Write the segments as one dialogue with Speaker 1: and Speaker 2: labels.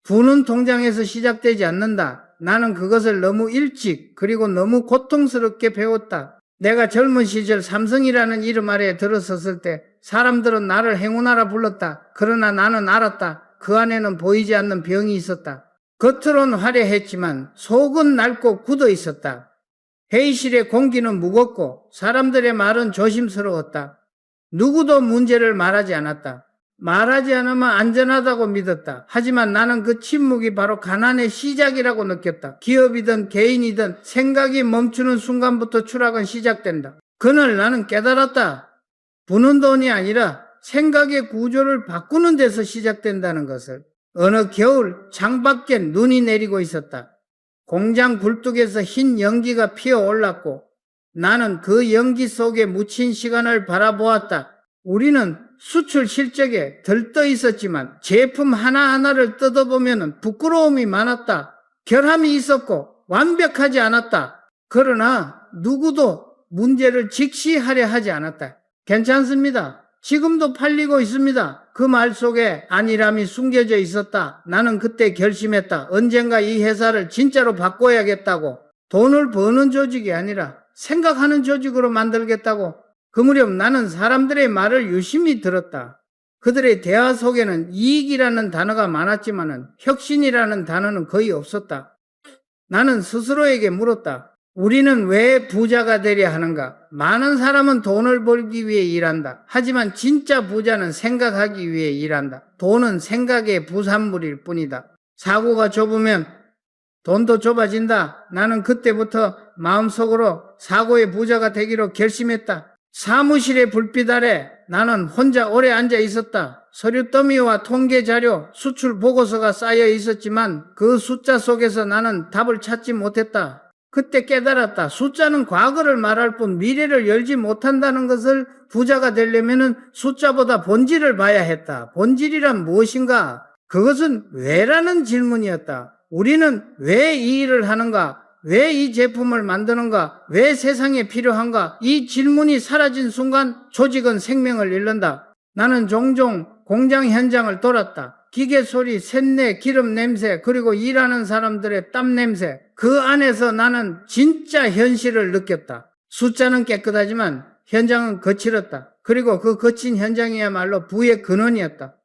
Speaker 1: 부는 통장에서 시작되지 않는다. 나는 그것을 너무 일찍 그리고 너무 고통스럽게 배웠다. 내가 젊은 시절 삼성이라는 이름 아래에 들어섰을 때 사람들은 나를 행운아라 불렀다. 그러나 나는 알았다. 그 안에는 보이지 않는 병이 있었다. 겉으로는 화려했지만 속은 낡고 굳어 있었다. 회의실의 공기는 무겁고 사람들의 말은 조심스러웠다. 누구도 문제를 말하지 않았다. 말하지 않으면 안전하다고 믿었다. 하지만 나는 그 침묵이 바로 가난의 시작이라고 느꼈다. 기업이든 개인이든 생각이 멈추는 순간부터 추락은 시작된다. 그날 나는 깨달았다. 부는 돈이 아니라 생각의 구조를 바꾸는 데서 시작된다는 것을. 어느 겨울 창밖에 눈이 내리고 있었다. 공장 굴뚝에서 흰 연기가 피어올랐고 나는 그 연기 속에 묻힌 시간을 바라보았다. 우리는 수출 실적에 들떠 있었지만 제품 하나하나를 뜯어보면 부끄러움이 많았다. 결함이 있었고 완벽하지 않았다. 그러나 누구도 문제를 직시하려 하지 않았다. 괜찮습니다. 지금도 팔리고 있습니다. 그 말 속에 안일함이 숨겨져 있었다. 나는 그때 결심했다. 언젠가 이 회사를 진짜로 바꿔야겠다고. 돈을 버는 조직이 아니라 생각하는 조직으로 만들겠다고. 그 무렵 나는 사람들의 말을 유심히 들었다. 그들의 대화 속에는 이익이라는 단어가 많았지만 혁신이라는 단어는 거의 없었다. 나는 스스로에게 물었다. 우리는 왜 부자가 되려 하는가? 많은 사람은 돈을 벌기 위해 일한다. 하지만 진짜 부자는 생각하기 위해 일한다. 돈은 생각의 부산물일 뿐이다. 사고가 좁으면 돈도 좁아진다. 나는 그때부터 마음속으로 사고의 부자가 되기로 결심했다. 사무실의 불빛 아래 나는 혼자 오래 앉아 있었다. 서류 더미와 통계 자료, 수출 보고서가 쌓여 있었지만 그 숫자 속에서 나는 답을 찾지 못했다. 그때 깨달았다. 숫자는 과거를 말할 뿐 미래를 열지 못한다는 것을. 부자가 되려면 숫자보다 본질을 봐야 했다. 본질이란 무엇인가? 그것은 왜라는 질문이었다. 우리는 왜 이 일을 하는가? 왜 이 제품을 만드는가? 왜 세상에 필요한가? 이 질문이 사라진 순간 조직은 생명을 잃는다. 나는 종종 공장 현장을 돌았다. 기계 소리, 쇳내, 기름 냄새, 그리고 일하는 사람들의 땀 냄새. 그 안에서 나는 진짜 현실을 느꼈다. 숫자는 깨끗하지만 현장은 거칠었다. 그리고 그 거친 현장이야말로 부의 근원이었다.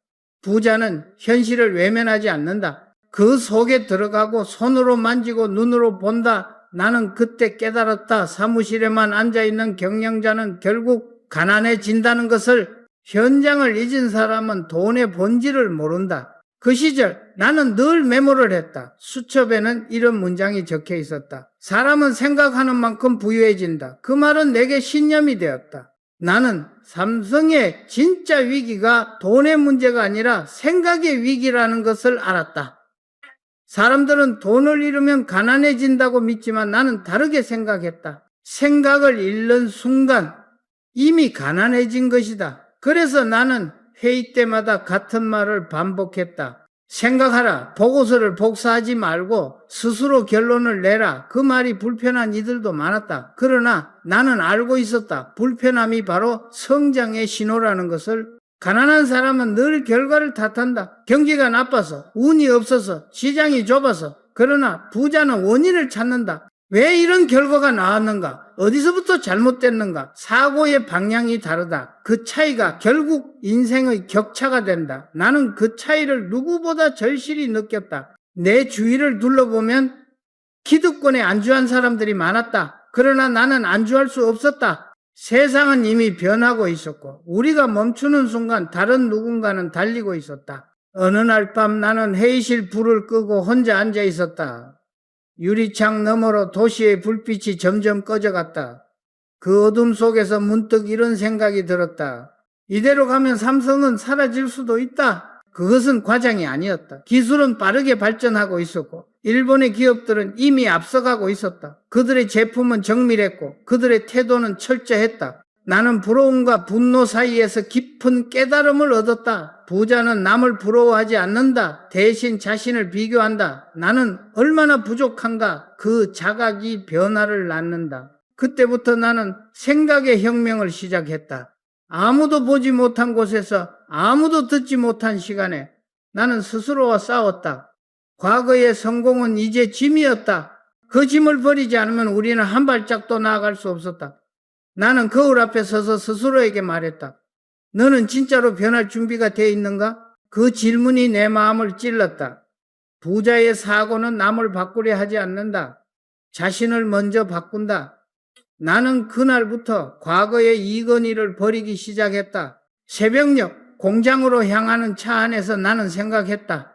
Speaker 1: 부자는 현실을 외면하지 않는다. 그 속에 들어가고 손으로 만지고 눈으로 본다. 나는 그때 깨달았다. 사무실에만 앉아있는 경영자는 결국 가난해진다는 것을. 현장을 잊은 사람은 돈의 본질을 모른다. 그 시절 나는 늘 메모를 했다. 수첩에는 이런 문장이 적혀 있었다. 사람은 생각하는 만큼 부유해진다. 그 말은 내게 신념이 되었다. 나는 삼성의 진짜 위기가 돈의 문제가 아니라 생각의 위기라는 것을 알았다. 사람들은 돈을 잃으면 가난해진다고 믿지만 나는 다르게 생각했다. 생각을 잃는 순간 이미 가난해진 것이다. 그래서 나는 회의 때마다 같은 말을 반복했다. 생각하라. 보고서를 복사하지 말고 스스로 결론을 내라. 그 말이 불편한 이들도 많았다. 그러나 나는 알고 있었다. 불편함이 바로 성장의 신호라는 것을. 가난한 사람은 늘 결과를 탓한다. 경기가 나빠서, 운이 없어서, 시장이 좁아서. 그러나 부자는 원인을 찾는다. 왜 이런 결과가 나왔는가? 어디서부터 잘못됐는가? 사고의 방향이 다르다. 그 차이가 결국 인생의 격차가 된다. 나는 그 차이를 누구보다 절실히 느꼈다. 내 주위를 둘러보면 기득권에 안주한 사람들이 많았다. 그러나 나는 안주할 수 없었다. 세상은 이미 변하고 있었고 우리가 멈추는 순간 다른 누군가는 달리고 있었다. 어느 날 밤 나는 회의실 불을 끄고 혼자 앉아 있었다. 유리창 너머로 도시의 불빛이 점점 꺼져갔다. 그 어둠 속에서 문득 이런 생각이 들었다. 이대로 가면 삼성은 사라질 수도 있다. 그것은 과장이 아니었다. 기술은 빠르게 발전하고 있었고 일본의 기업들은 이미 앞서가고 있었다. 그들의 제품은 정밀했고 그들의 태도는 철저했다. 나는 부러움과 분노 사이에서 깊은 깨달음을 얻었다. 부자는 남을 부러워하지 않는다. 대신 자신을 비교한다. 나는 얼마나 부족한가. 그 자각이 변화를 낳는다. 그때부터 나는 생각의 혁명을 시작했다. 아무도 보지 못한 곳에서 아무도 듣지 못한 시간에 나는 스스로와 싸웠다. 과거의 성공은 이제 짐이었다. 그 짐을 버리지 않으면 우리는 한 발짝도 나아갈 수 없었다. 나는 거울 앞에 서서 스스로에게 말했다. 너는 진짜로 변할 준비가 돼 있는가? 그 질문이 내 마음을 찔렀다. 부자의 사고는 남을 바꾸려 하지 않는다. 자신을 먼저 바꾼다. 나는 그날부터 과거의 이건희를 버리기 시작했다. 새벽녘 공장으로 향하는 차 안에서 나는 생각했다.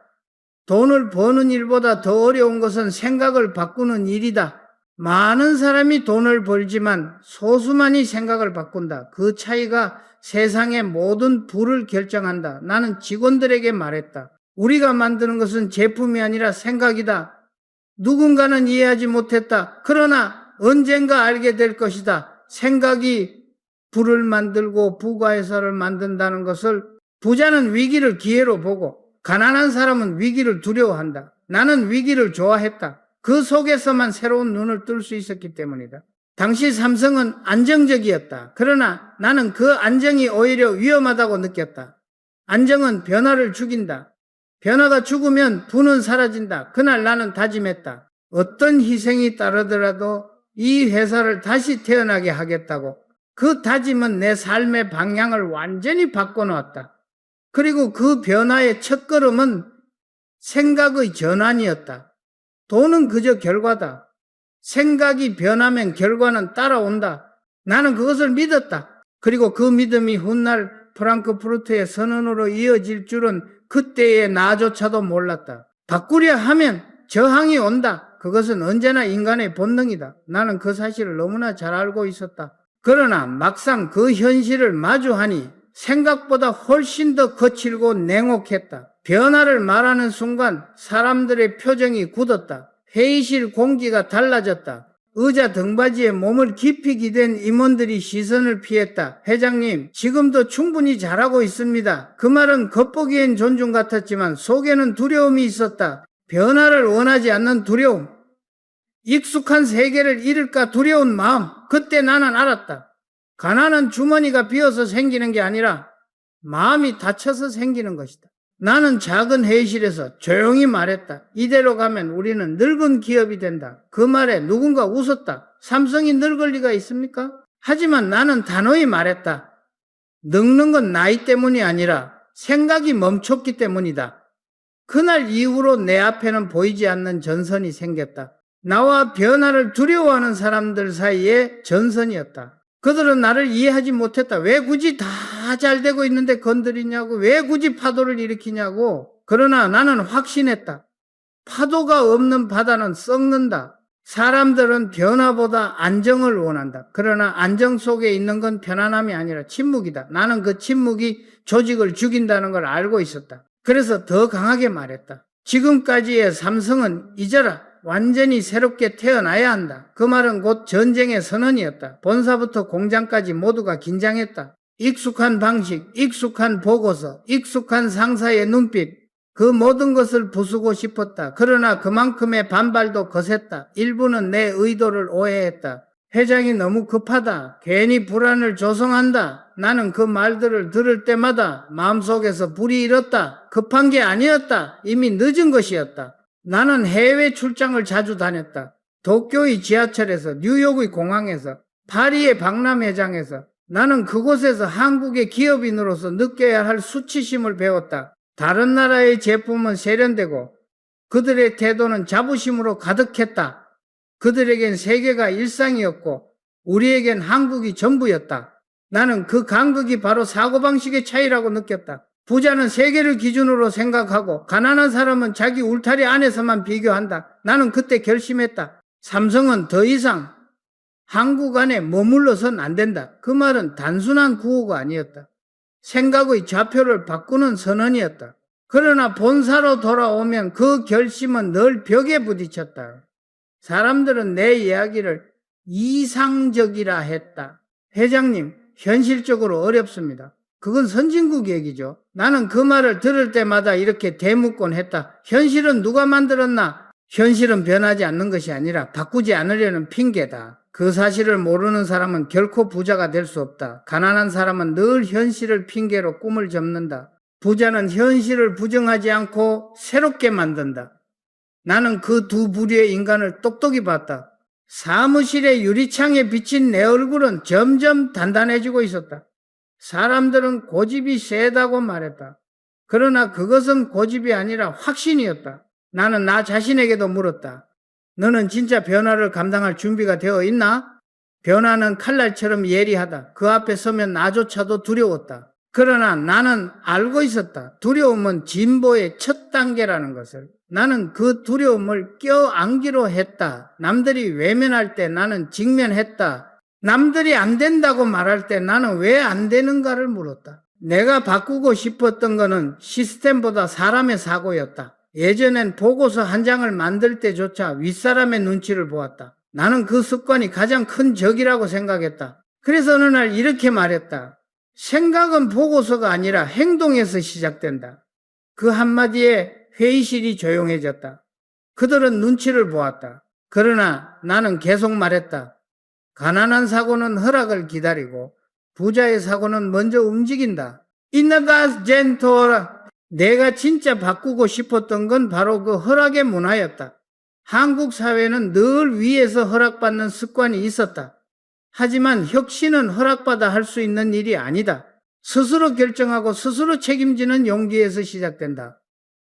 Speaker 1: 돈을 버는 일보다 더 어려운 것은 생각을 바꾸는 일이다. 많은 사람이 돈을 벌지만 소수만이 생각을 바꾼다. 그 차이가 세상의 모든 부를 결정한다. 나는 직원들에게 말했다. 우리가 만드는 것은 제품이 아니라 생각이다. 누군가는 이해하지 못했다. 그러나 언젠가 알게 될 것이다. 생각이 부를 만들고 부가회사를 만든다는 것을 부자는 위기를 기회로 보고 가난한 사람은 위기를 두려워한다. 나는 위기를 좋아했다. 그 속에서만 새로운 눈을 뜰 수 있었기 때문이다. 당시 삼성은 안정적이었다. 그러나 나는 그 안정이 오히려 위험하다고 느꼈다. 안정은 변화를 죽인다. 변화가 죽으면 부는 사라진다. 그날 나는 다짐했다. 어떤 희생이 따르더라도 이 회사를 다시 태어나게 하겠다고. 그 다짐은 내 삶의 방향을 완전히 바꿔놓았다. 그리고 그 변화의 첫걸음은 생각의 전환이었다. 돈은 그저 결과다. 생각이 변하면 결과는 따라온다. 나는 그것을 믿었다. 그리고 그 믿음이 훗날 프랑크푸르트의 선언으로 이어질 줄은 그때의 나조차도 몰랐다. 바꾸려 하면 저항이 온다. 그것은 언제나 인간의 본능이다. 나는 그 사실을 너무나 잘 알고 있었다. 그러나 막상 그 현실을 마주하니 생각보다 훨씬 더 거칠고 냉혹했다. 변화를 말하는 순간 사람들의 표정이 굳었다. 회의실 공기가 달라졌다. 의자 등받이에 몸을 깊이 기댄 임원들이 시선을 피했다. 회장님, 지금도 충분히 잘하고 있습니다. 그 말은 겉보기엔 존중 같았지만 속에는 두려움이 있었다. 변화를 원하지 않는 두려움. 익숙한 세계를 잃을까 두려운 마음. 그때 나는 알았다. 가난은 주머니가 비어서 생기는 게 아니라 마음이 닫혀서 생기는 것이다. 나는 작은 회의실에서 조용히 말했다. 이대로 가면 우리는 늙은 기업이 된다. 그 말에 누군가 웃었다. 삼성이 늙을 리가 있습니까? 하지만 나는 단호히 말했다. 늙는 건 나이 때문이 아니라 생각이 멈췄기 때문이다. 그날 이후로 내 앞에는 보이지 않는 전선이 생겼다. 나와 변화를 두려워하는 사람들 사이에 전선이었다. 그들은 나를 이해하지 못했다. 왜 굳이 다 잘 되고 있는데 건드리냐고, 왜 굳이 파도를 일으키냐고. 그러나 나는 확신했다. 파도가 없는 바다는 썩는다. 사람들은 변화보다 안정을 원한다. 그러나 안정 속에 있는 건 편안함이 아니라 침묵이다. 나는 그 침묵이 조직을 죽인다는 걸 알고 있었다. 그래서 더 강하게 말했다. 지금까지의 삼성은 잊어라. 완전히 새롭게 태어나야 한다. 그 말은 곧 전쟁의 선언이었다. 본사부터 공장까지 모두가 긴장했다. 익숙한 방식, 익숙한 보고서, 익숙한 상사의 눈빛, 그 모든 것을 부수고 싶었다. 그러나 그만큼의 반발도 거셌다. 일부는 내 의도를 오해했다. 회장이 너무 급하다. 괜히 불안을 조성한다. 나는 그 말들을 들을 때마다 마음속에서 불이 일었다. 급한 게 아니었다. 이미 늦은 것이었다. 나는 해외 출장을 자주 다녔다. 도쿄의 지하철에서, 뉴욕의 공항에서, 파리의 박람회장에서. 나는 그곳에서 한국의 기업인으로서 느껴야 할 수치심을 배웠다. 다른 나라의 제품은 세련되고 그들의 태도는 자부심으로 가득했다. 그들에겐 세계가 일상이었고 우리에겐 한국이 전부였다. 나는 그 간극이 바로 사고방식의 차이라고 느꼈다. 부자는 세계를 기준으로 생각하고 가난한 사람은 자기 울타리 안에서만 비교한다. 나는 그때 결심했다. 삼성은 더 이상 한국 안에 머물러선 안 된다. 그 말은 단순한 구호가 아니었다. 생각의 좌표를 바꾸는 선언이었다. 그러나 본사로 돌아오면 그 결심은 늘 벽에 부딪혔다. 사람들은 내 이야기를 이상적이라 했다. 회장님, 현실적으로 어렵습니다. 그건 선진국 얘기죠. 나는 그 말을 들을 때마다 이렇게 되묻곤 했다. 현실은 누가 만들었나? 현실은 변하지 않는 것이 아니라 바꾸지 않으려는 핑계다. 그 사실을 모르는 사람은 결코 부자가 될 수 없다. 가난한 사람은 늘 현실을 핑계로 꿈을 접는다. 부자는 현실을 부정하지 않고 새롭게 만든다. 나는 그 두 부류의 인간을 똑똑히 봤다. 사무실의 유리창에 비친 내 얼굴은 점점 단단해지고 있었다. 사람들은 고집이 세다고 말했다. 그러나 그것은 고집이 아니라 확신이었다. 나는 나 자신에게도 물었다. 너는 진짜 변화를 감당할 준비가 되어 있나? 변화는 칼날처럼 예리하다. 그 앞에 서면 나조차도 두려웠다. 그러나 나는 알고 있었다. 두려움은 진보의 첫 단계라는 것을. 나는 그 두려움을 껴안기로 했다. 남들이 외면할 때 나는 직면했다. 남들이 안 된다고 말할 때 나는 왜 안 되는가를 물었다. 내가 바꾸고 싶었던 것은 시스템보다 사람의 사고였다. 예전엔 보고서 한 장을 만들 때조차 윗사람의 눈치를 보았다. 나는 그 습관이 가장 큰 적이라고 생각했다. 그래서 어느 날 이렇게 말했다. 생각은 보고서가 아니라 행동에서 시작된다. 그 한마디에 회의실이 조용해졌다. 그들은 눈치를 보았다. 그러나 나는 계속 말했다. 가난한 사고는 허락을 기다리고 부자의 사고는 먼저 움직인다. 인나가 젠토라. 내가 진짜 바꾸고 싶었던 건 바로 그 허락의 문화였다. 한국 사회는 늘 위에서 허락받는 습관이 있었다. 하지만 혁신은 허락받아 할 수 있는 일이 아니다. 스스로 결정하고 스스로 책임지는 용기에서 시작된다.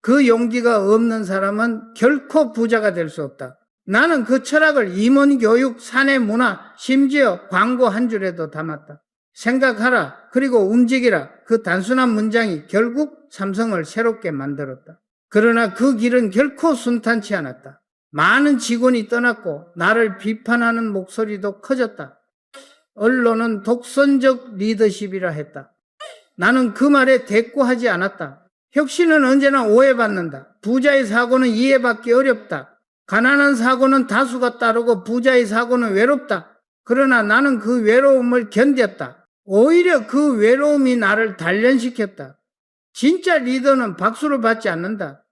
Speaker 1: 그 용기가 없는 사람은 결코 부자가 될 수 없다. 나는 그 철학을 임원교육, 사내문화, 심지어 광고 한 줄에도 담았다. 생각하라, 그리고 움직이라. 그 단순한 문장이 결국 삼성을 새롭게 만들었다. 그러나 그 길은 결코 순탄치 않았다. 많은 직원이 떠났고 나를 비판하는 목소리도 커졌다. 언론은 독선적 리더십이라 했다. 나는 그 말에 대꾸하지 않았다. 혁신은 언제나 오해받는다. 부자의 사고는 이해받기 어렵다. 가난한 사고는 다수가 따르고 부자의 사고는 외롭다. 그러나 나는 그 외로움을 견뎠다. 오히려 그 외로움이 나를 단련시켰다. 진짜 리더는 박수를 받지 않는다.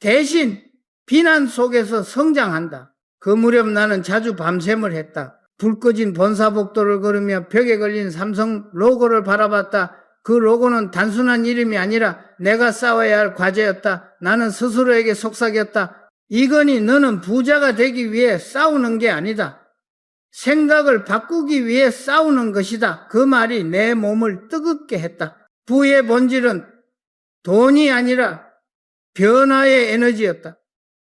Speaker 1: 대신 비난 속에서 성장한다. 그 무렵 나는 자주 밤샘을 했다. 불 꺼진 본사복도를 걸으며 벽에 걸린 삼성 로고를 바라봤다. 그 로고는 단순한 이름이 아니라 내가 싸워야 할 과제였다. 나는 스스로에게 속삭였다. 이건희, 너는 부자가 되기 위해 싸우는 게 아니다. 생각을 바꾸기 위해 싸우는 것이다. 그 말이 내 몸을 뜨겁게 했다. 부의 본질은 돈이 아니라 변화의 에너지였다.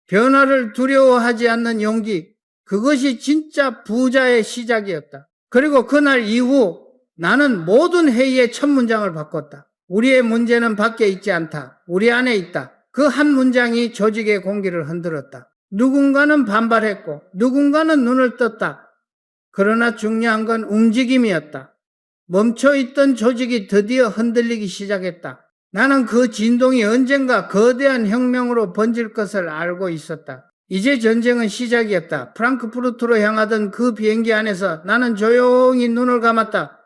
Speaker 1: 변화를 두려워하지 않는 용기, 그것이 진짜 부자의 시작이었다. 그리고 그날 이후 나는 모든 회의의 첫 문장을 바꿨다. 우리의 문제는 밖에 있지 않다. 우리 안에 있다. 그 한 문장이 조직의 공기를 흔들었다. 누군가는 반발했고 누군가는 눈을 떴다. 그러나 중요한 건 움직임이었다. 멈춰있던 조직이 드디어 흔들리기 시작했다. 나는 그 진동이 언젠가 거대한 혁명으로 번질 것을 알고 있었다. 이제 전쟁은 시작이었다. 프랑크푸르트로 향하던 그 비행기 안에서 나는 조용히 눈을 감았다.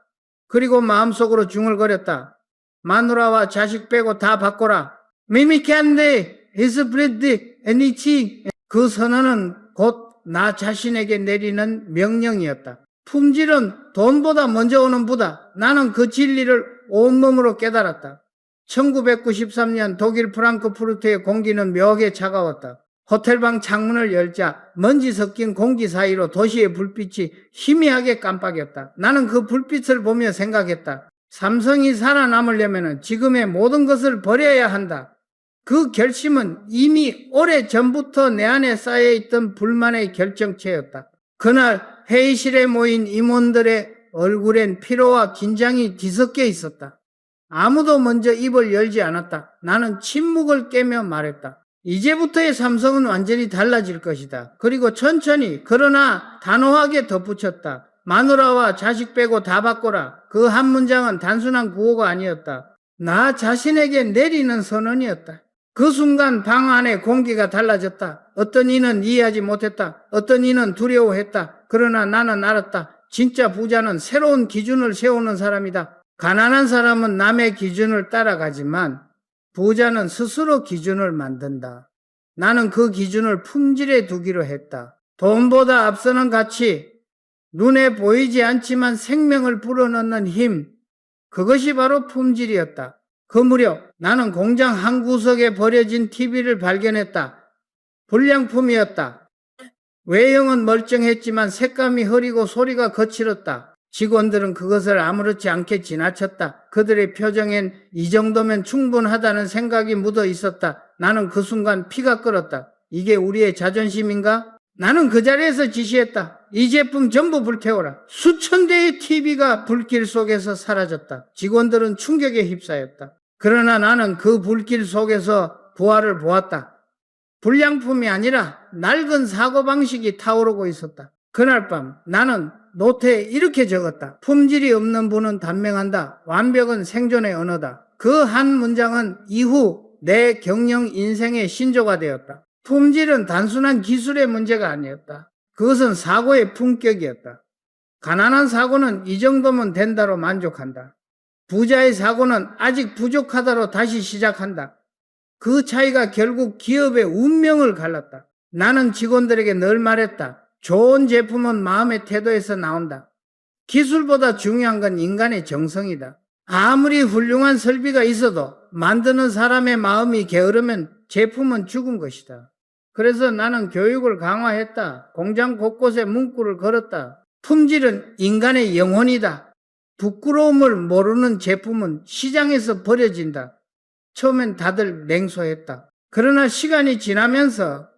Speaker 1: 그리고 마음속으로 중얼거렸다. 마누라와 자식 빼고 다 바꿔라. 미미캔데, 히스브리드, 애니치. 그 선언은 곧 나 자신에게 내리는 명령이었다. 품질은 돈보다 먼저 오는 부다. 나는 그 진리를 온몸으로 깨달았다. 1993년 독일 프랑크푸르트의 공기는 묘하게 차가웠다. 호텔방 창문을 열자 먼지 섞인 공기 사이로 도시의 불빛이 희미하게 깜빡였다. 나는 그 불빛을 보며 생각했다. 삼성이 살아남으려면 지금의 모든 것을 버려야 한다. 그 결심은 이미 오래전부터 내 안에 쌓여있던 불만의 결정체였다. 그날 회의실에 모인 임원들의 얼굴엔 피로와 긴장이 뒤섞여 있었다. 아무도 먼저 입을 열지 않았다. 나는 침묵을 깨며 말했다. 이제부터의 삼성은 완전히 달라질 것이다. 그리고 천천히 그러나 단호하게 덧붙였다. 마누라와 자식 빼고 다 바꿔라. 그 한 문장은 단순한 구호가 아니었다. 나 자신에게 내리는 선언이었다. 그 순간 방 안의 공기가 달라졌다. 어떤 이는 이해하지 못했다. 어떤 이는 두려워했다. 그러나 나는 알았다. 진짜 부자는 새로운 기준을 세우는 사람이다. 가난한 사람은 남의 기준을 따라가지만 부자는 스스로 기준을 만든다. 나는 그 기준을 품질에 두기로 했다. 돈보다 앞서는 가치, 눈에 보이지 않지만 생명을 불어넣는 힘, 그것이 바로 품질이었다. 그 무렵 나는 공장 한 구석에 버려진 TV를 발견했다. 불량품이었다. 외형은 멀쩡했지만 색감이 흐리고 소리가 거칠었다. 직원들은 그것을 아무렇지 않게 지나쳤다. 그들의 표정엔 이 정도면 충분하다는 생각이 묻어 있었다. 나는 그 순간 피가 끓었다. 이게 우리의 자존심인가? 나는 그 자리에서 지시했다. 이 제품 전부 불태워라. 수천 대의 TV가 불길 속에서 사라졌다. 직원들은 충격에 휩싸였다. 그러나 나는 그 불길 속에서 부활을 보았다. 불량품이 아니라 낡은 사고방식이 타오르고 있었다. 그날 밤 나는 노트에 이렇게 적었다. 품질이 없는 분은 단명한다. 완벽은 생존의 언어다. 그 한 문장은 이후 내 경영 인생의 신조가 되었다. 품질은 단순한 기술의 문제가 아니었다. 그것은 사고의 품격이었다. 가난한 사고는 이 정도면 된다로 만족한다. 부자의 사고는 아직 부족하다로 다시 시작한다. 그 차이가 결국 기업의 운명을 갈랐다. 나는 직원들에게 늘 말했다. 좋은 제품은 마음의 태도에서 나온다. 기술보다 중요한 건 인간의 정성이다. 아무리 훌륭한 설비가 있어도 만드는 사람의 마음이 게으르면 제품은 죽은 것이다. 그래서 나는 교육을 강화했다. 공장 곳곳에 문구를 걸었다. 품질은 인간의 영혼이다. 부끄러움을 모르는 제품은 시장에서 버려진다. 처음엔 다들 냉소했다. 그러나 시간이 지나면서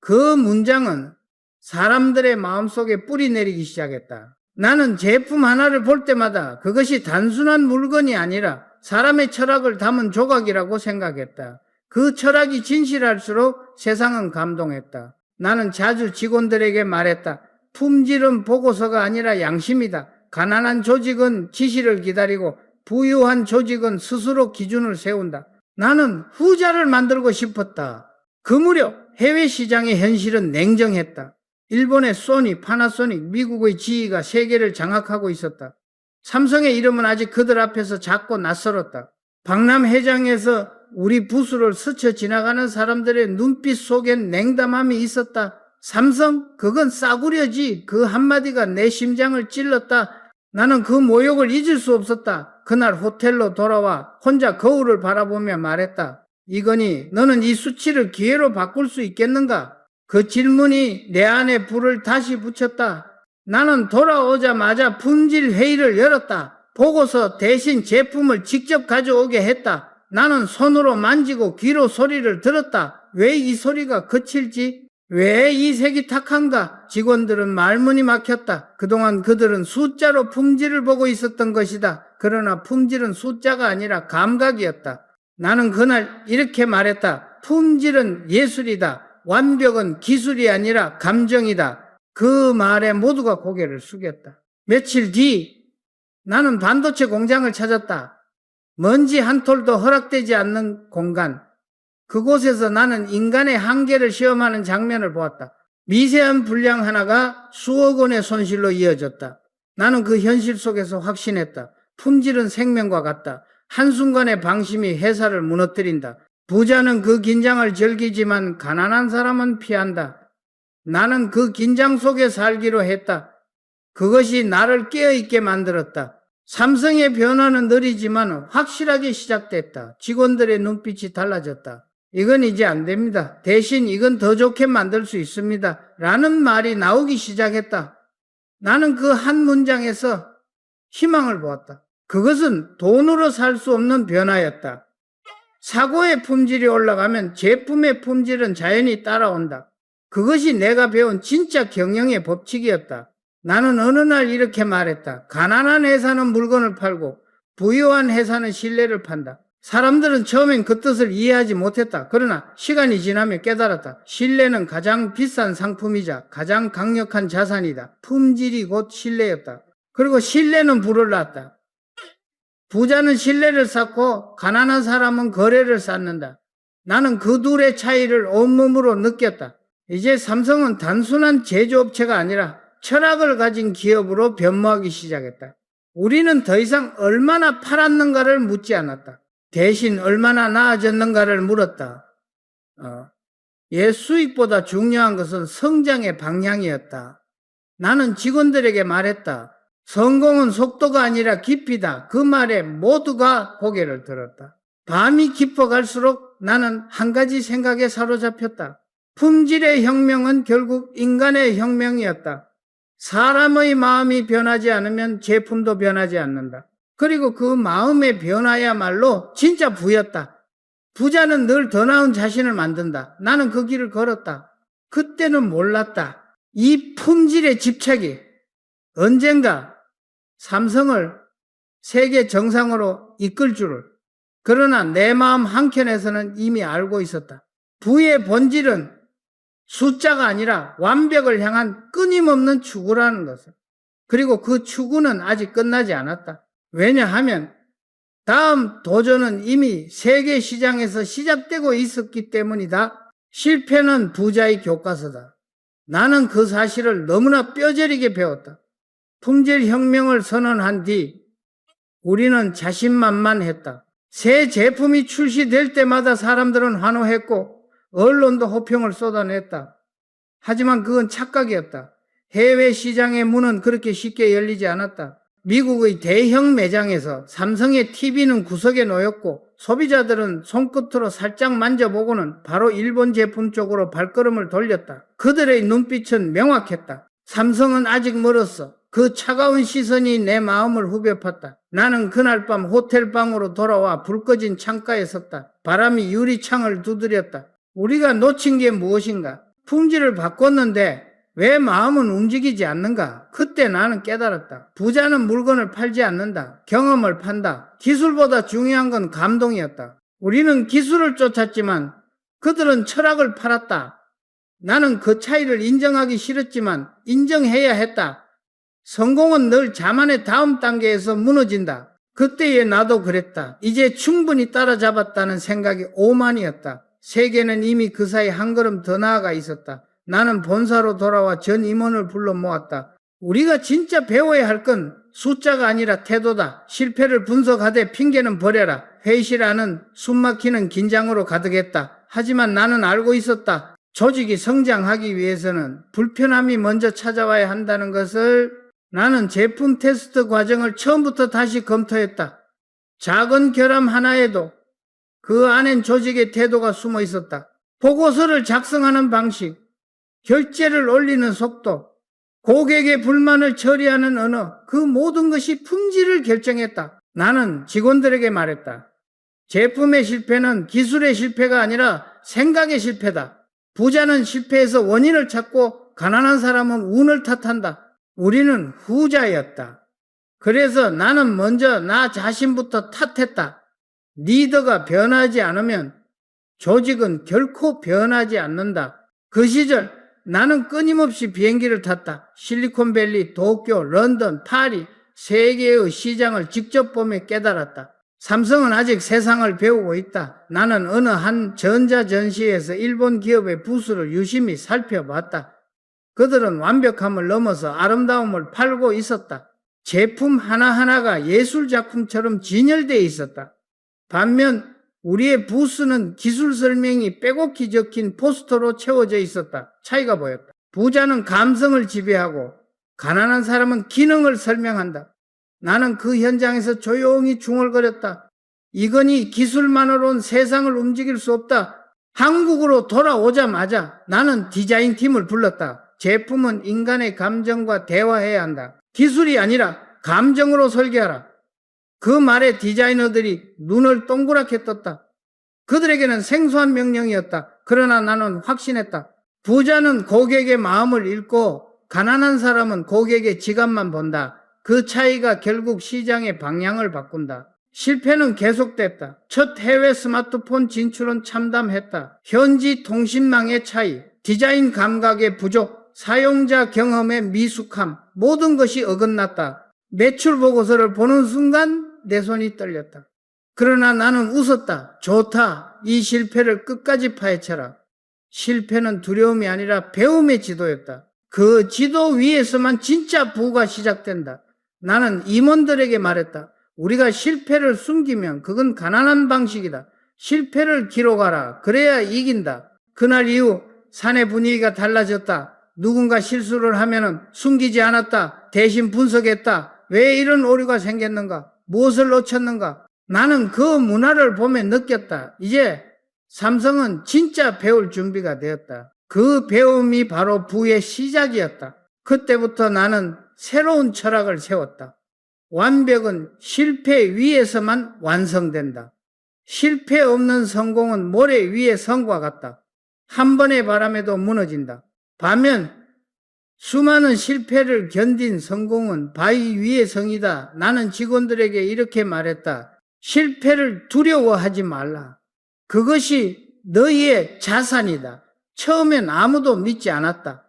Speaker 1: 그 문장은 사람들의 마음속에 뿌리 내리기 시작했다. 나는 제품 하나를 볼 때마다 그것이 단순한 물건이 아니라 사람의 철학을 담은 조각이라고 생각했다. 그 철학이 진실할수록 세상은 감동했다. 나는 자주 직원들에게 말했다. 품질은 보고서가 아니라 양심이다. 가난한 조직은 지시를 기다리고 부유한 조직은 스스로 기준을 세운다. 나는 후자를 만들고 싶었다. 그 무렵 해외 시장의 현실은 냉정했다. 일본의 소니, 파나소닉, 미국의 GE가 세계를 장악하고 있었다. 삼성의 이름은 아직 그들 앞에서 작고 낯설었다. 박람회장에서 우리 부스를 스쳐 지나가는 사람들의 눈빛 속엔 냉담함이 있었다. 삼성? 그건 싸구려지. 그 한마디가 내 심장을 찔렀다. 나는 그 모욕을 잊을 수 없었다. 그날 호텔로 돌아와 혼자 거울을 바라보며 말했다. 이건희, 너는 이 수치를 기회로 바꿀 수 있겠는가? 그 질문이 내 안에 불을 다시 붙였다. 나는 돌아오자마자 품질 회의를 열었다. 보고서 대신 제품을 직접 가져오게 했다. 나는 손으로 만지고 귀로 소리를 들었다. 왜 이 소리가 거칠지? 왜 이 색이 탁한가? 직원들은 말문이 막혔다. 그동안 그들은 숫자로 품질을 보고 있었던 것이다. 그러나 품질은 숫자가 아니라 감각이었다. 나는 그날 이렇게 말했다. 품질은 예술이다. 완벽은 기술이 아니라 감정이다. 그 말에 모두가 고개를 숙였다. 며칠 뒤 나는 반도체 공장을 찾았다. 먼지 한 톨도 허락되지 않는 공간. 그곳에서 나는 인간의 한계를 시험하는 장면을 보았다. 미세한 불량 하나가 수억 원의 손실로 이어졌다. 나는 그 현실 속에서 확신했다. 품질은 생명과 같다. 한순간의 방심이 회사를 무너뜨린다. 부자는 그 긴장을 즐기지만 가난한 사람은 피한다. 나는 그 긴장 속에 살기로 했다. 그것이 나를 깨어있게 만들었다. 삼성의 변화는 느리지만 확실하게 시작됐다. 직원들의 눈빛이 달라졌다. 이건 이제 안 됩니다. 대신 이건 더 좋게 만들 수 있습니다. 라는 말이 나오기 시작했다. 나는 그 한 문장에서 희망을 보았다. 그것은 돈으로 살 수 없는 변화였다. 사고의 품질이 올라가면 제품의 품질은 자연히 따라온다. 그것이 내가 배운 진짜 경영의 법칙이었다. 나는 어느 날 이렇게 말했다. 가난한 회사는 물건을 팔고 부유한 회사는 신뢰를 판다. 사람들은 처음엔 그 뜻을 이해하지 못했다. 그러나 시간이 지나면 깨달았다. 신뢰는 가장 비싼 상품이자 가장 강력한 자산이다. 품질이 곧 신뢰였다. 그리고 신뢰는 불을 낳았다. 부자는 신뢰를 쌓고 가난한 사람은 거래를 쌓는다. 나는 그 둘의 차이를 온몸으로 느꼈다. 이제 삼성은 단순한 제조업체가 아니라 철학을 가진 기업으로 변모하기 시작했다. 우리는 더 이상 얼마나 팔았는가를 묻지 않았다. 대신 얼마나 나아졌는가를 물었다. 옛 수익보다 중요한 것은 성장의 방향이었다. 나는 직원들에게 말했다. 성공은 속도가 아니라 깊이다. 그 말에 모두가 고개를 들었다. 밤이 깊어갈수록 나는 한 가지 생각에 사로잡혔다. 품질의 혁명은 결국 인간의 혁명이었다. 사람의 마음이 변하지 않으면 제품도 변하지 않는다. 그리고 그 마음의 변화야말로 진짜 부였다. 부자는 늘 더 나은 자신을 만든다. 나는 그 길을 걸었다. 그때는 몰랐다. 이 품질의 집착이 언젠가 삼성을 세계 정상으로 이끌 줄을. 그러나 내 마음 한켠에서는 이미 알고 있었다. 부의 본질은 숫자가 아니라 완벽을 향한 끊임없는 추구라는 것을. 그리고 그 추구는 아직 끝나지 않았다. 왜냐하면 다음 도전은 이미 세계 시장에서 시작되고 있었기 때문이다. 실패는 부자의 교과서다. 나는 그 사실을 너무나 뼈저리게 배웠다. 품질 혁명을 선언한 뒤 우리는 자신만만했다. 새 제품이 출시될 때마다 사람들은 환호했고 언론도 호평을 쏟아냈다. 하지만 그건 착각이었다. 해외 시장의 문은 그렇게 쉽게 열리지 않았다. 미국의 대형 매장에서 삼성의 TV는 구석에 놓였고 소비자들은 손끝으로 살짝 만져보고는 바로 일본 제품 쪽으로 발걸음을 돌렸다. 그들의 눈빛은 명확했다. 삼성은 아직 멀었어. 그 차가운 시선이 내 마음을 후벼 팠다. 나는 그날 밤 호텔 방으로 돌아와 불 꺼진 창가에 섰다. 바람이 유리창을 두드렸다. 우리가 놓친 게 무엇인가? 품질을 바꿨는데 왜 마음은 움직이지 않는가? 그때 나는 깨달았다. 부자는 물건을 팔지 않는다. 경험을 판다. 기술보다 중요한 건 감동이었다. 우리는 기술을 쫓았지만 그들은 철학을 팔았다. 나는 그 차이를 인정하기 싫었지만 인정해야 했다. 성공은 늘 자만의 다음 단계에서 무너진다. 그때의 나도 그랬다. 이제 충분히 따라잡았다는 생각이 오만이었다. 세계는 이미 그 사이 한 걸음 더 나아가 있었다. 나는 본사로 돌아와 전 임원을 불러 모았다. 우리가 진짜 배워야 할 건 숫자가 아니라 태도다. 실패를 분석하되 핑계는 버려라. 회의실안은 숨막히는 긴장으로 가득했다. 하지만 나는 알고 있었다. 조직이 성장하기 위해서는 불편함이 먼저 찾아와야 한다는 것을. 나는 제품 테스트 과정을 처음부터 다시 검토했다. 작은 결함 하나에도 그 안엔 조직의 태도가 숨어 있었다. 보고서를 작성하는 방식, 결제를 올리는 속도, 고객의 불만을 처리하는 언어, 그 모든 것이 품질을 결정했다. 나는 직원들에게 말했다. 제품의 실패는 기술의 실패가 아니라 생각의 실패다. 부자는 실패해서 원인을 찾고 가난한 사람은 운을 탓한다. 우리는 후자였다. 그래서 나는 먼저 나 자신부터 탓했다. 리더가 변하지 않으면 조직은 결코 변하지 않는다. 그 시절 나는 끊임없이 비행기를 탔다. 실리콘밸리, 도쿄, 런던, 파리, 세계의 시장을 직접 보며 깨달았다. 삼성은 아직 세상을 배우고 있다. 나는 어느 한 전자전시회에서 일본 기업의 부스를 유심히 살펴봤다. 그들은 완벽함을 넘어서 아름다움을 팔고 있었다. 제품 하나하나가 예술작품처럼 진열되어 있었다. 반면 우리의 부스는 기술 설명이 빼곡히 적힌 포스터로 채워져 있었다. 차이가 보였다. 부자는 감성을 지배하고 가난한 사람은 기능을 설명한다. 나는 그 현장에서 조용히 중얼거렸다. 이건희 기술만으로는 세상을 움직일 수 없다. 한국으로 돌아오자마자 나는 디자인팀을 불렀다. 제품은 인간의 감정과 대화해야 한다. 기술이 아니라 감정으로 설계하라. 그 말에 디자이너들이 눈을 동그랗게 떴다. 그들에게는 생소한 명령이었다. 그러나 나는 확신했다. 부자는 고객의 마음을 읽고 가난한 사람은 고객의 지갑만 본다. 그 차이가 결국 시장의 방향을 바꾼다. 실패는 계속됐다. 첫 해외 스마트폰 진출은 참담했다. 현지 통신망의 차이, 디자인 감각의 부족, 사용자 경험의 미숙함, 모든 것이 어긋났다. 매출 보고서를 보는 순간 내 손이 떨렸다. 그러나 나는 웃었다. 좋다. 이 실패를 끝까지 파헤쳐라. 실패는 두려움이 아니라 배움의 지도였다. 그 지도 위에서만 진짜 부가 시작된다. 나는 임원들에게 말했다. 우리가 실패를 숨기면 그건 가난한 방식이다. 실패를 기록하라. 그래야 이긴다. 그날 이후 사내 분위기가 달라졌다. 누군가 실수를 하면은 숨기지 않았다. 대신 분석했다. 왜 이런 오류가 생겼는가? 무엇을 놓쳤는가? 나는 그 문화를 보며 느꼈다. 이제 삼성은 진짜 배울 준비가 되었다. 그 배움이 바로 부의 시작이었다. 그때부터 나는 새로운 철학을 세웠다. 완벽은 실패 위에서만 완성된다. 실패 없는 성공은 모래 위의 성과 같다. 한 번의 바람에도 무너진다. 반면 수많은 실패를 견딘 성공은 바위 위의 성이다. 나는 직원들에게 이렇게 말했다. 실패를 두려워하지 말라. 그것이 너희의 자산이다. 처음엔 아무도 믿지 않았다.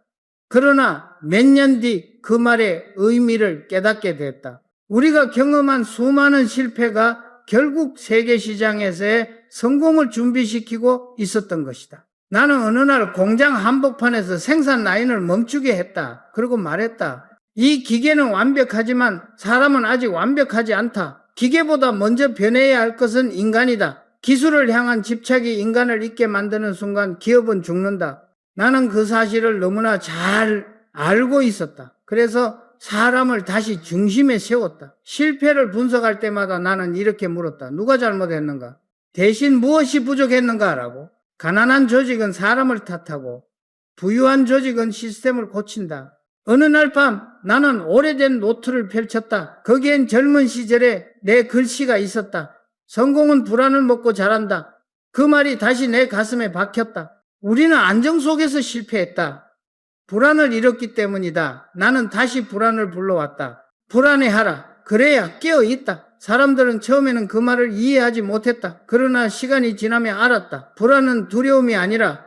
Speaker 1: 그러나 몇 년 뒤 그 말의 의미를 깨닫게 됐다. 우리가 경험한 수많은 실패가 결국 세계시장에서의 성공을 준비시키고 있었던 것이다. 나는 어느 날 공장 한복판에서 생산 라인을 멈추게 했다. 그리고 말했다. 이 기계는 완벽하지만 사람은 아직 완벽하지 않다. 기계보다 먼저 변해야 할 것은 인간이다. 기술을 향한 집착이 인간을 잊게 만드는 순간 기업은 죽는다. 나는 그 사실을 너무나 잘 알고 있었다. 그래서 사람을 다시 중심에 세웠다. 실패를 분석할 때마다 나는 이렇게 물었다. 누가 잘못했는가? 대신 무엇이 부족했는가? 라고. 가난한 조직은 사람을 탓하고 부유한 조직은 시스템을 고친다. 어느 날 밤 나는 오래된 노트를 펼쳤다. 거기엔 젊은 시절에 내 글씨가 있었다. 성공은 불안을 먹고 자란다. 그 말이 다시 내 가슴에 박혔다. 우리는 안정 속에서 실패했다. 불안을 잃었기 때문이다. 나는 다시 불안을 불러왔다. 불안해하라. 그래야 깨어있다. 사람들은 처음에는 그 말을 이해하지 못했다. 그러나 시간이 지나면 알았다. 불안은 두려움이 아니라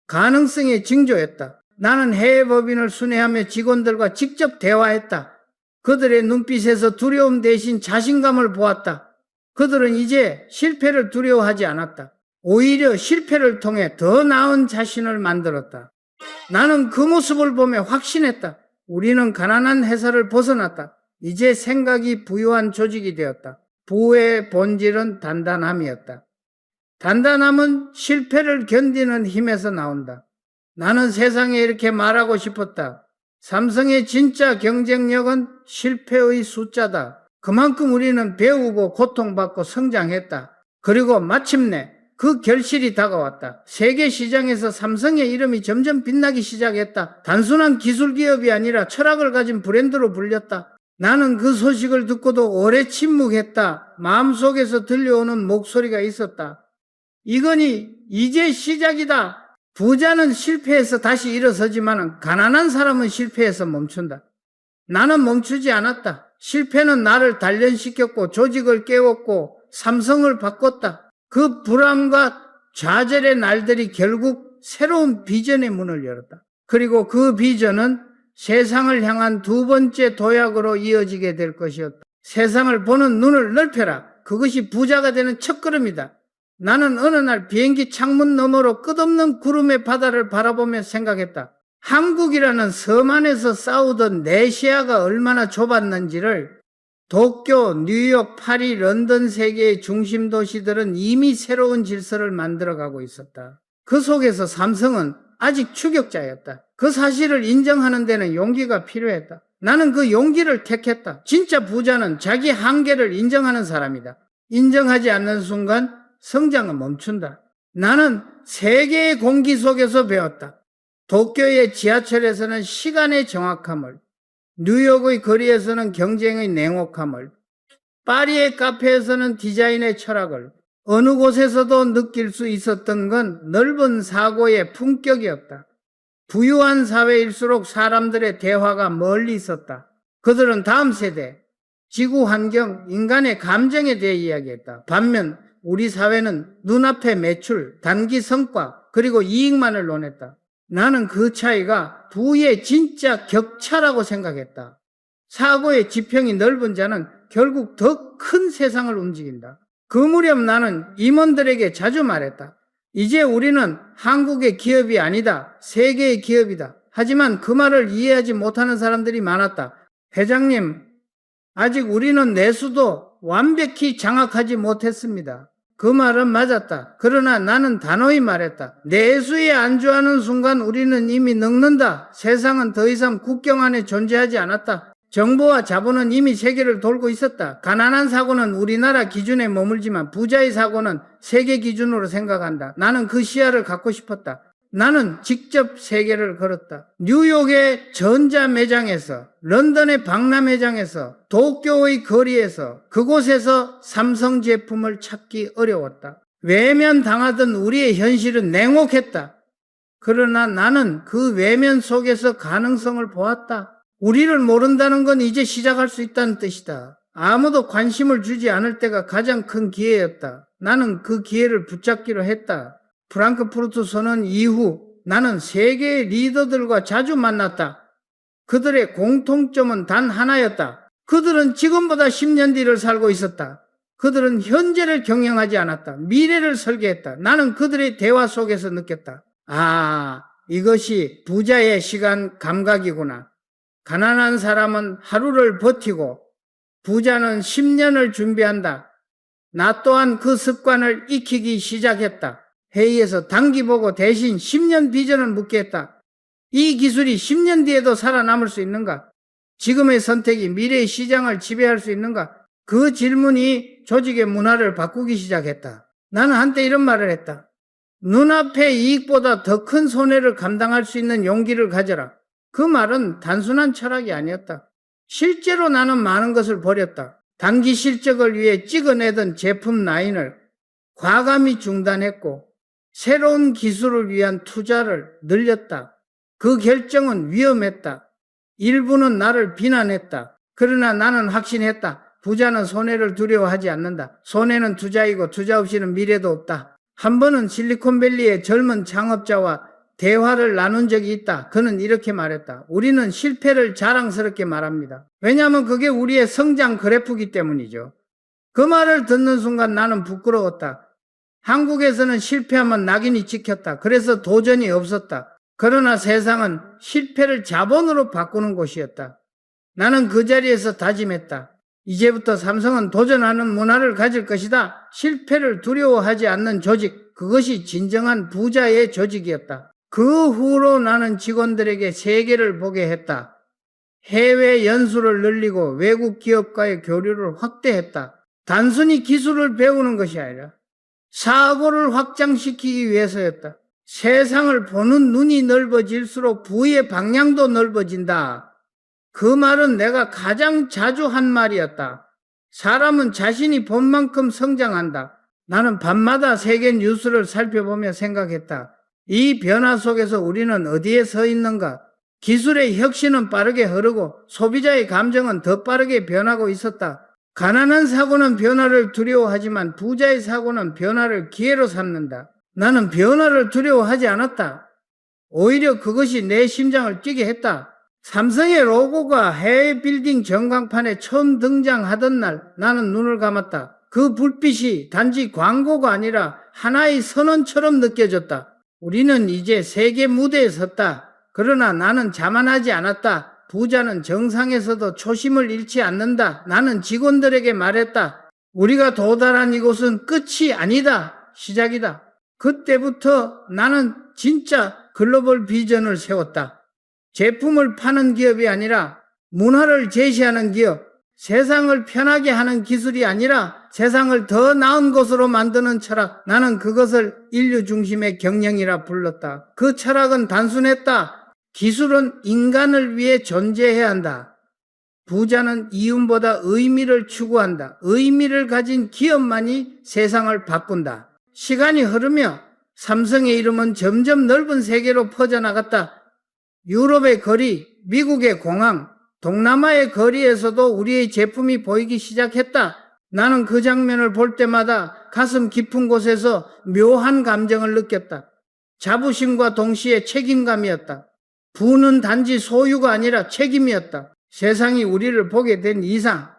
Speaker 1: 가능성의 징조였다. 나는 해외법인을 순회하며 직원들과 직접 대화했다. 그들의 눈빛에서 두려움 대신 자신감을 보았다. 그들은 이제 실패를 두려워하지 않았다. 오히려 실패를 통해 더 나은 자신을 만들었다. 나는 그 모습을 보며 확신했다. 우리는 가난한 회사를 벗어났다. 이제 생각이 부유한 조직이 되었다. 부의 본질은 단단함이었다. 단단함은 실패를 견디는 힘에서 나온다. 나는 세상에 이렇게 말하고 싶었다. 삼성의 진짜 경쟁력은 실패의 숫자다. 그만큼 우리는 배우고 고통받고 성장했다. 그리고 마침내 그 결실이 다가왔다. 세계 시장에서 삼성의 이름이 점점 빛나기 시작했다. 단순한 기술 기업이 아니라 철학을 가진 브랜드로 불렸다. 나는 그 소식을 듣고도 오래 침묵했다. 마음속에서 들려오는 목소리가 있었다. 이건이 이제 시작이다. 부자는 실패해서 다시 일어서지만 가난한 사람은 실패해서 멈춘다. 나는 멈추지 않았다. 실패는 나를 단련시켰고 조직을 깨웠고 삼성을 바꿨다. 그 불안과 좌절의 날들이 결국 새로운 비전의 문을 열었다. 그리고 그 비전은 세상을 향한 두 번째 도약으로 이어지게 될 것이었다. 세상을 보는 눈을 넓혀라. 그것이 부자가 되는 첫걸음이다. 나는 어느 날 비행기 창문 너머로 끝없는 구름의 바다를 바라보며 생각했다. 한국이라는 섬 안에서 싸우던 내 시야가 얼마나 좁았는지를 도쿄, 뉴욕, 파리, 런던 세계의 중심 도시들은 이미 새로운 질서를 만들어가고 있었다. 그 속에서 삼성은 아직 추격자였다. 그 사실을 인정하는 데는 용기가 필요했다. 나는 그 용기를 택했다. 진짜 부자는 자기 한계를 인정하는 사람이다. 인정하지 않는 순간 성장은 멈춘다. 나는 세계의 공기 속에서 배웠다. 도쿄의 지하철에서는 시간의 정확함을, 뉴욕의 거리에서는 경쟁의 냉혹함을, 파리의 카페에서는 디자인의 철학을, 어느 곳에서도 느낄 수 있었던 건 넓은 사고의 품격이었다. 부유한 사회일수록 사람들의 대화가 멀리 있었다. 그들은 다음 세대, 지구 환경, 인간의 감정에 대해 이야기했다. 반면 우리 사회는 눈앞의 매출, 단기 성과, 그리고 이익만을 논했다. 나는 그 차이가 부의 진짜 격차라고 생각했다. 사고의 지평이 넓은 자는 결국 더 큰 세상을 움직인다. 그 무렵 나는 임원들에게 자주 말했다. 이제 우리는 한국의 기업이 아니다. 세계의 기업이다. 하지만 그 말을 이해하지 못하는 사람들이 많았다. 회장님, 아직 우리는 내수도 완벽히 장악하지 못했습니다. 그 말은 맞았다. 그러나 나는 단호히 말했다. 내수에 안주하는 순간 우리는 이미 늙는다. 세상은 더 이상 국경 안에 존재하지 않았다. 정보와 자본은 이미 세계를 돌고 있었다. 가난한 사고는 우리나라 기준에 머물지만 부자의 사고는 세계 기준으로 생각한다. 나는 그 시야를 갖고 싶었다. 나는 직접 세계를 걸었다. 뉴욕의 전자 매장에서, 런던의 박람회장에서, 도쿄의 거리에서, 그곳에서 삼성 제품을 찾기 어려웠다. 외면당하던 우리의 현실은 냉혹했다. 그러나 나는 그 외면 속에서 가능성을 보았다. 우리를 모른다는 건 이제 시작할 수 있다는 뜻이다. 아무도 관심을 주지 않을 때가 가장 큰 기회였다. 나는 그 기회를 붙잡기로 했다. 프랑크푸르트 선언 이후 나는 세계의 리더들과 자주 만났다. 그들의 공통점은 단 하나였다. 그들은 지금보다 10년 뒤를 살고 있었다. 그들은 현재를 경영하지 않았다. 미래를 설계했다. 나는 그들의 대화 속에서 느꼈다. 아, 이것이 부자의 시간 감각이구나. 가난한 사람은 하루를 버티고 부자는 10년을 준비한다. 나 또한 그 습관을 익히기 시작했다. 회의에서 단기 보고 대신 10년 비전을 묻게 했다. 이 기술이 10년 뒤에도 살아남을 수 있는가? 지금의 선택이 미래의 시장을 지배할 수 있는가? 그 질문이 조직의 문화를 바꾸기 시작했다. 나는 한때 이런 말을 했다. 눈앞의 이익보다 더 큰 손해를 감당할 수 있는 용기를 가져라. 그 말은 단순한 철학이 아니었다. 실제로 나는 많은 것을 버렸다. 단기 실적을 위해 찍어내던 제품 라인을 과감히 중단했고 새로운 기술을 위한 투자를 늘렸다. 그 결정은 위험했다. 일부는 나를 비난했다. 그러나 나는 확신했다. 부자는 손해를 두려워하지 않는다. 손해는 투자이고 투자 없이는 미래도 없다. 한 번은 실리콘밸리의 젊은 창업자와 대화를 나눈 적이 있다. 그는 이렇게 말했다. 우리는 실패를 자랑스럽게 말합니다. 왜냐하면 그게 우리의 성장 그래프이기 때문이죠. 그 말을 듣는 순간 나는 부끄러웠다. 한국에서는 실패하면 낙인이 찍혔다. 그래서 도전이 없었다. 그러나 세상은 실패를 자본으로 바꾸는 곳이었다. 나는 그 자리에서 다짐했다. 이제부터 삼성은 도전하는 문화를 가질 것이다. 실패를 두려워하지 않는 조직, 그것이 진정한 부자의 조직이었다. 그 후로 나는 직원들에게 세계를 보게 했다. 해외 연수를 늘리고 외국 기업과의 교류를 확대했다. 단순히 기술을 배우는 것이 아니라 사고를 확장시키기 위해서였다. 세상을 보는 눈이 넓어질수록 부의 방향도 넓어진다. 그 말은 내가 가장 자주 한 말이었다. 사람은 자신이 본 만큼 성장한다. 나는 밤마다 세계 뉴스를 살펴보며 생각했다. 이 변화 속에서 우리는 어디에 서 있는가? 기술의 혁신은 빠르게 흐르고 소비자의 감정은 더 빠르게 변하고 있었다. 가난한 사고는 변화를 두려워하지만 부자의 사고는 변화를 기회로 삼는다. 나는 변화를 두려워하지 않았다. 오히려 그것이 내 심장을 뛰게 했다. 삼성의 로고가 해외 빌딩 전광판에 처음 등장하던 날 나는 눈을 감았다. 그 불빛이 단지 광고가 아니라 하나의 선언처럼 느껴졌다. 우리는 이제 세계 무대에 섰다. 그러나 나는 자만하지 않았다. 부자는 정상에서도 초심을 잃지 않는다. 나는 직원들에게 말했다. 우리가 도달한 이곳은 끝이 아니다. 시작이다. 그때부터 나는 진짜 글로벌 비전을 세웠다. 제품을 파는 기업이 아니라 문화를 제시하는 기업, 세상을 편하게 하는 기술이 아니라 세상을 더 나은 곳으로 만드는 철학. 나는 그것을 인류 중심의 경영이라 불렀다. 그 철학은 단순했다. 기술은 인간을 위해 존재해야 한다. 부자는 이윤보다 의미를 추구한다. 의미를 가진 기업만이 세상을 바꾼다. 시간이 흐르며 삼성의 이름은 점점 넓은 세계로 퍼져나갔다. 유럽의 거리, 미국의 공항, 동남아의 거리에서도 우리의 제품이 보이기 시작했다. 나는 그 장면을 볼 때마다 가슴 깊은 곳에서 묘한 감정을 느꼈다. 자부심과 동시에 책임감이었다. 부는 단지 소유가 아니라 책임이었다. 세상이 우리를 보게 된 이상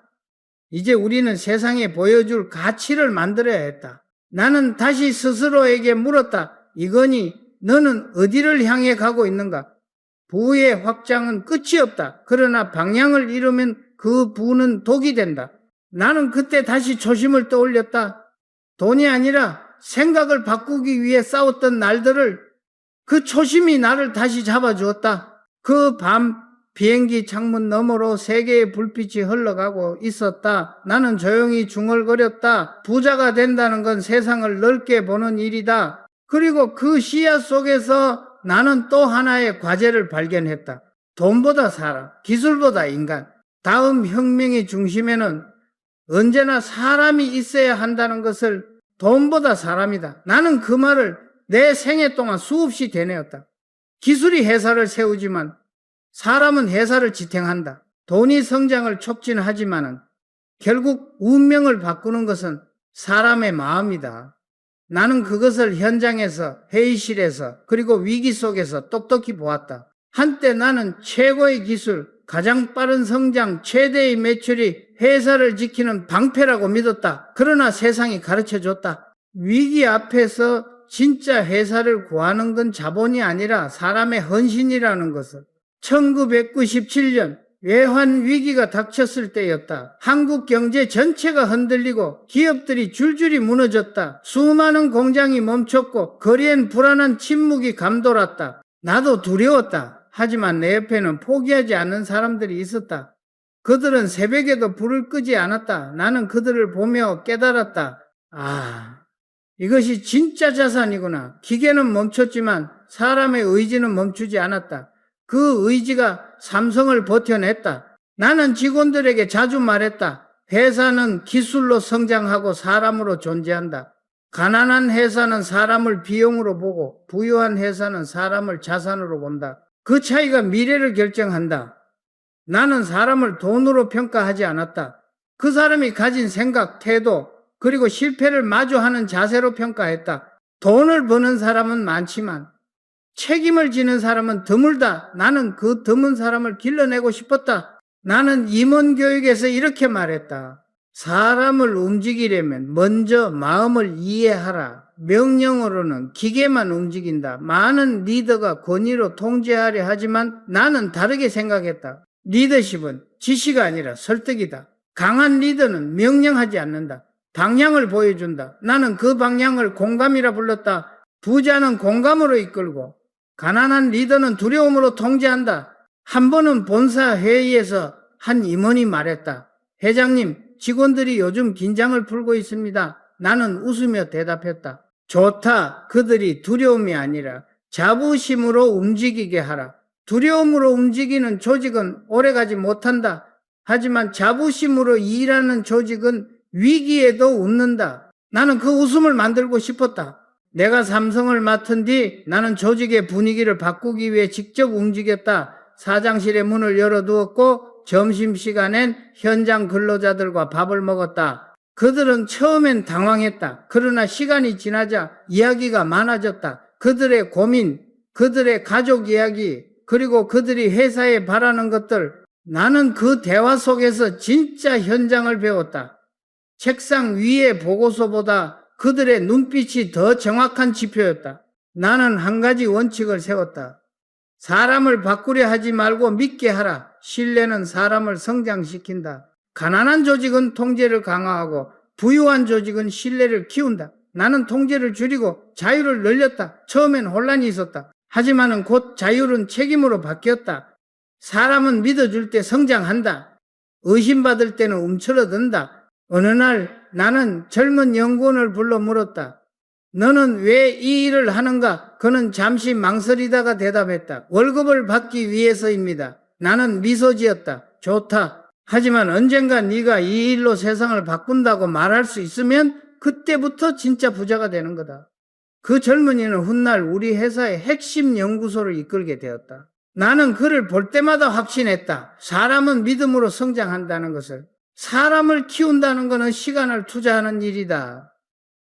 Speaker 1: 이제 우리는 세상에 보여줄 가치를 만들어야 했다. 나는 다시 스스로에게 물었다. 이건희, 너는 어디를 향해 가고 있는가? 부의 확장은 끝이 없다. 그러나 방향을 잃으면 그 부는 독이 된다. 나는 그때 다시 초심을 떠올렸다. 돈이 아니라 생각을 바꾸기 위해 싸웠던 날들을 그 초심이 나를 다시 잡아주었다. 그 밤 비행기 창문 너머로 세계의 불빛이 흘러가고 있었다. 나는 조용히 중얼거렸다. 부자가 된다는 건 세상을 넓게 보는 일이다. 그리고 그 시야 속에서 나는 또 하나의 과제를 발견했다. 돈보다 사람, 기술보다 인간. 다음 혁명의 중심에는 언제나 사람이 있어야 한다는 것을 돈보다 사람이다. 나는 그 말을 내 생애 동안 수없이 되뇌었다. 기술이 회사를 세우지만 사람은 회사를 지탱한다. 돈이 성장을 촉진하지만은 결국 운명을 바꾸는 것은 사람의 마음이다. 나는 그것을 현장에서, 회의실에서, 그리고 위기 속에서 똑똑히 보았다. 한때 나는 최고의 기술, 가장 빠른 성장, 최대의 매출이 회사를 지키는 방패라고 믿었다. 그러나 세상이 가르쳐줬다. 위기 앞에서 진짜 회사를 구하는 건 자본이 아니라 사람의 헌신이라는 것을. 1997년 외환 위기가 닥쳤을 때였다. 한국 경제 전체가 흔들리고 기업들이 줄줄이 무너졌다. 수많은 공장이 멈췄고 거리엔 불안한 침묵이 감돌았다. 나도 두려웠다. 하지만 내 옆에는 포기하지 않는 사람들이 있었다. 그들은 새벽에도 불을 끄지 않았다. 나는 그들을 보며 깨달았다. 이것이 진짜 자산이구나. 기계는 멈췄지만 사람의 의지는 멈추지 않았다. 그 의지가 삼성을 버텨냈다. 나는 직원들에게 자주 말했다. 회사는 기술로 성장하고 사람으로 존재한다. 가난한 회사는 사람을 비용으로 보고 부유한 회사는 사람을 자산으로 본다. 그 차이가 미래를 결정한다. 나는 사람을 돈으로 평가하지 않았다. 그 사람이 가진 생각, 태도, 그리고 실패를 마주하는 자세로 평가했다. 돈을 버는 사람은 많지만 책임을 지는 사람은 드물다. 나는 그 드문 사람을 길러내고 싶었다. 나는 임원교육에서 이렇게 말했다. 사람을 움직이려면 먼저 마음을 이해하라. 명령으로는 기계만 움직인다. 많은 리더가 권위로 통제하려 하지만 나는 다르게 생각했다. 리더십은 지시가 아니라 설득이다. 강한 리더는 명령하지 않는다. 방향을 보여준다. 나는 그 방향을 공감이라 불렀다. 부자는 공감으로 이끌고 가난한 리더는 두려움으로 통제한다. 한 번은 본사 회의에서 한 임원이 말했다. 회장님, 직원들이 요즘 긴장을 풀고 있습니다. 나는 웃으며 대답했다. 좋다. 그들이 두려움이 아니라 자부심으로 움직이게 하라. 두려움으로 움직이는 조직은 오래가지 못한다. 하지만 자부심으로 일하는 조직은 위기에도 웃는다. 나는 그 웃음을 만들고 싶었다. 내가 삼성을 맡은 뒤 나는 조직의 분위기를 바꾸기 위해 직접 움직였다. 사장실의 문을 열어두었고 점심시간엔 현장 근로자들과 밥을 먹었다. 그들은 처음엔 당황했다. 그러나 시간이 지나자 이야기가 많아졌다. 그들의 고민, 그들의 가족 이야기, 그리고 그들이 회사에 바라는 것들. 나는 그 대화 속에서 진짜 현장을 배웠다. 책상 위의 보고서보다 그들의 눈빛이 더 정확한 지표였다. 나는 한 가지 원칙을 세웠다. 사람을 바꾸려 하지 말고 믿게 하라. 신뢰는 사람을 성장시킨다. 가난한 조직은 통제를 강화하고 부유한 조직은 신뢰를 키운다. 나는 통제를 줄이고 자유를 늘렸다. 처음엔 혼란이 있었다. 하지만은 곧 자유는 책임으로 바뀌었다. 사람은 믿어줄 때 성장한다. 의심받을 때는 움츠러든다. 어느 날 나는 젊은 연구원을 불러 물었다. 너는 왜 이 일을 하는가? 그는 잠시 망설이다가 대답했다. 월급을 받기 위해서입니다. 나는 미소 지었다. 좋다. 하지만 언젠가 네가 이 일로 세상을 바꾼다고 말할 수 있으면 그때부터 진짜 부자가 되는 거다. 그 젊은이는 훗날 우리 회사의 핵심 연구소를 이끌게 되었다. 나는 그를 볼 때마다 확신했다. 사람은 믿음으로 성장한다는 것을. 사람을 키운다는 것은 시간을 투자하는 일이다.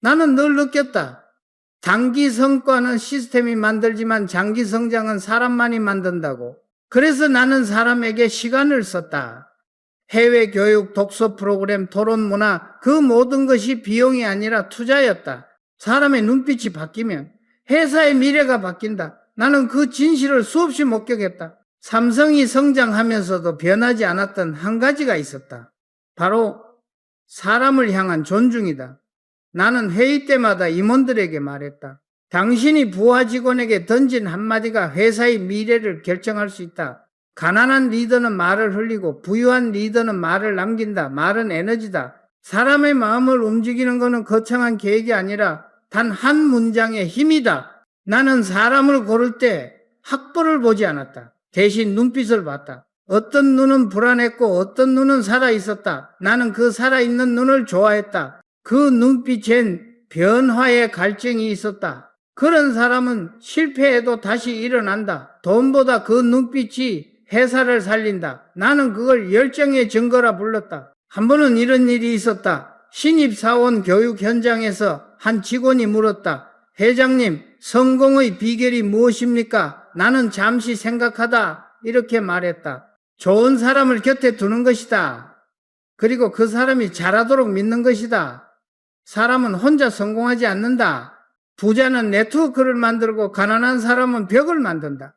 Speaker 1: 나는 늘 느꼈다. 단기 성과는 시스템이 만들지만 장기 성장은 사람만이 만든다고. 그래서 나는 사람에게 시간을 썼다. 해외 교육, 독서 프로그램, 토론 문화, 그 모든 것이 비용이 아니라 투자였다. 사람의 눈빛이 바뀌면 회사의 미래가 바뀐다. 나는 그 진실을 수없이 목격했다. 삼성이 성장하면서도 변하지 않았던 한 가지가 있었다. 바로 사람을 향한 존중이다. 나는 회의 때마다 임원들에게 말했다. 당신이 부하 직원에게 던진 한마디가 회사의 미래를 결정할 수 있다. 가난한 리더는 말을 흘리고 부유한 리더는 말을 남긴다. 말은 에너지다. 사람의 마음을 움직이는 것은 거창한 계획이 아니라 단 한 문장의 힘이다. 나는 사람을 고를 때 학벌을 보지 않았다. 대신 눈빛을 봤다. 어떤 눈은 불안했고 어떤 눈은 살아있었다. 나는 그 살아있는 눈을 좋아했다. 그 눈빛엔 변화의 갈증이 있었다. 그런 사람은 실패해도 다시 일어난다. 돈보다 그 눈빛이 회사를 살린다. 나는 그걸 열정의 증거라 불렀다. 한 번은 이런 일이 있었다. 신입사원 교육 현장에서 한 직원이 물었다. 회장님, 성공의 비결이 무엇입니까? 나는 잠시 생각하다. 이렇게 말했다. 좋은 사람을 곁에 두는 것이다. 그리고 그 사람이 잘하도록 믿는 것이다. 사람은 혼자 성공하지 않는다. 부자는 네트워크를 만들고 가난한 사람은 벽을 만든다.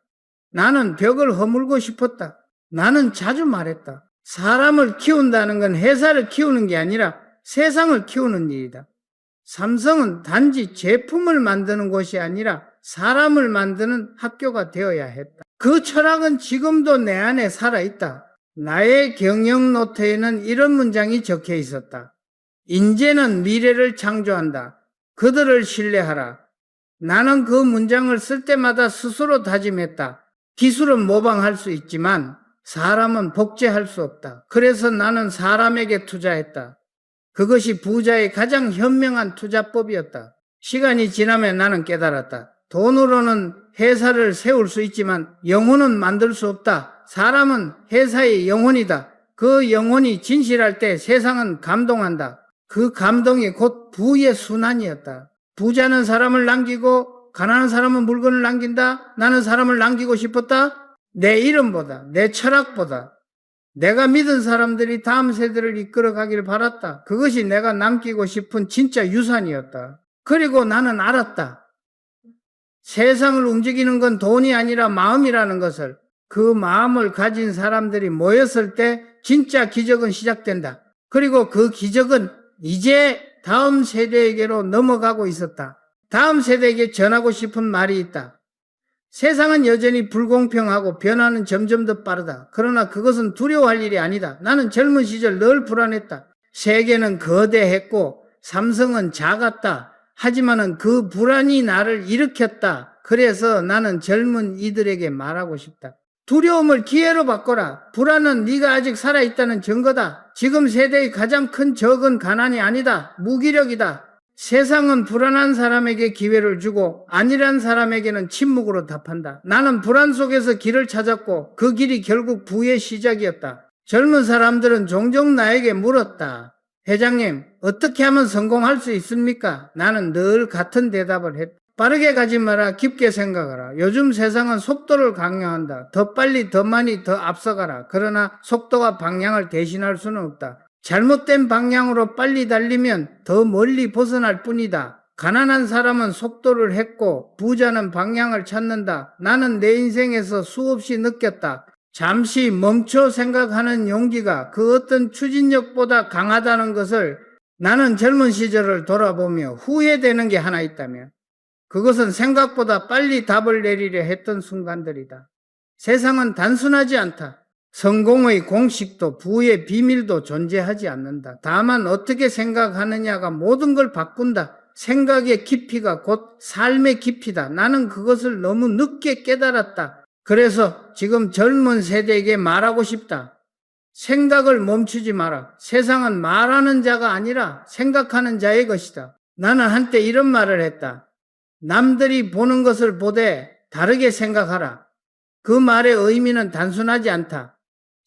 Speaker 1: 나는 벽을 허물고 싶었다. 나는 자주 말했다. 사람을 키운다는 건 회사를 키우는 게 아니라 세상을 키우는 일이다. 삼성은 단지 제품을 만드는 곳이 아니라 사람을 만드는 학교가 되어야 했다. 그 철학은 지금도 내 안에 살아있다. 나의 경영 노트에는 이런 문장이 적혀 있었다. 인재는 미래를 창조한다. 그들을 신뢰하라. 나는 그 문장을 쓸 때마다 스스로 다짐했다. 기술은 모방할 수 있지만 사람은 복제할 수 없다. 그래서 나는 사람에게 투자했다. 그것이 부자의 가장 현명한 투자법이었다. 시간이 지나면 나는 깨달았다. 돈으로는 회사를 세울 수 있지만 영혼은 만들 수 없다. 사람은 회사의 영혼이다. 그 영혼이 진실할 때 세상은 감동한다. 그 감동이 곧 부의 순환이었다. 부자는 사람을 남기고 가난한 사람은 물건을 남긴다. 나는 사람을 남기고 싶었다. 내 이름보다, 내 철학보다 내가 믿은 사람들이 다음 세대를 이끌어가길 바랐다. 그것이 내가 남기고 싶은 진짜 유산이었다. 그리고 나는 알았다. 세상을 움직이는 건 돈이 아니라 마음이라는 것을. 그 마음을 가진 사람들이 모였을 때 진짜 기적은 시작된다. 그리고 그 기적은 이제 다음 세대에게로 넘어가고 있었다. 다음 세대에게 전하고 싶은 말이 있다. 세상은 여전히 불공평하고 변화는 점점 더 빠르다. 그러나 그것은 두려워할 일이 아니다. 나는 젊은 시절 늘 불안했다. 세계는 거대했고 삼성은 작았다. 하지만은 그 불안이 나를 일으켰다. 그래서 나는 젊은 이들에게 말하고 싶다. 두려움을 기회로 바꿔라. 불안은 네가 아직 살아있다는 증거다. 지금 세대의 가장 큰 적은 가난이 아니다. 무기력이다. 세상은 불안한 사람에게 기회를 주고 안일한 사람에게는 침묵으로 답한다. 나는 불안 속에서 길을 찾았고 그 길이 결국 부의 시작이었다. 젊은 사람들은 종종 나에게 물었다. 회장님, 어떻게 하면 성공할 수 있습니까? 나는 늘 같은 대답을 했다. 빠르게 가지 마라. 깊게 생각하라. 요즘 세상은 속도를 강요한다. 더 빨리, 더 많이, 더 앞서가라. 그러나 속도가 방향을 대신할 수는 없다. 잘못된 방향으로 빨리 달리면 더 멀리 벗어날 뿐이다. 가난한 사람은 속도를 했고 부자는 방향을 찾는다. 나는 내 인생에서 수없이 느꼈다. 잠시 멈춰 생각하는 용기가 그 어떤 추진력보다 강하다는 것을 나는 젊은 시절을 돌아보며 후회되는 게 하나 있다면 그것은 생각보다 빨리 답을 내리려 했던 순간들이다. 세상은 단순하지 않다. 성공의 공식도 부의 비밀도 존재하지 않는다. 다만 어떻게 생각하느냐가 모든 걸 바꾼다. 생각의 깊이가 곧 삶의 깊이다. 나는 그것을 너무 늦게 깨달았다. 그래서 지금 젊은 세대에게 말하고 싶다. 생각을 멈추지 마라. 세상은 말하는 자가 아니라 생각하는 자의 것이다. 나는 한때 이런 말을 했다. 남들이 보는 것을 보되 다르게 생각하라. 그 말의 의미는 단순하지 않다.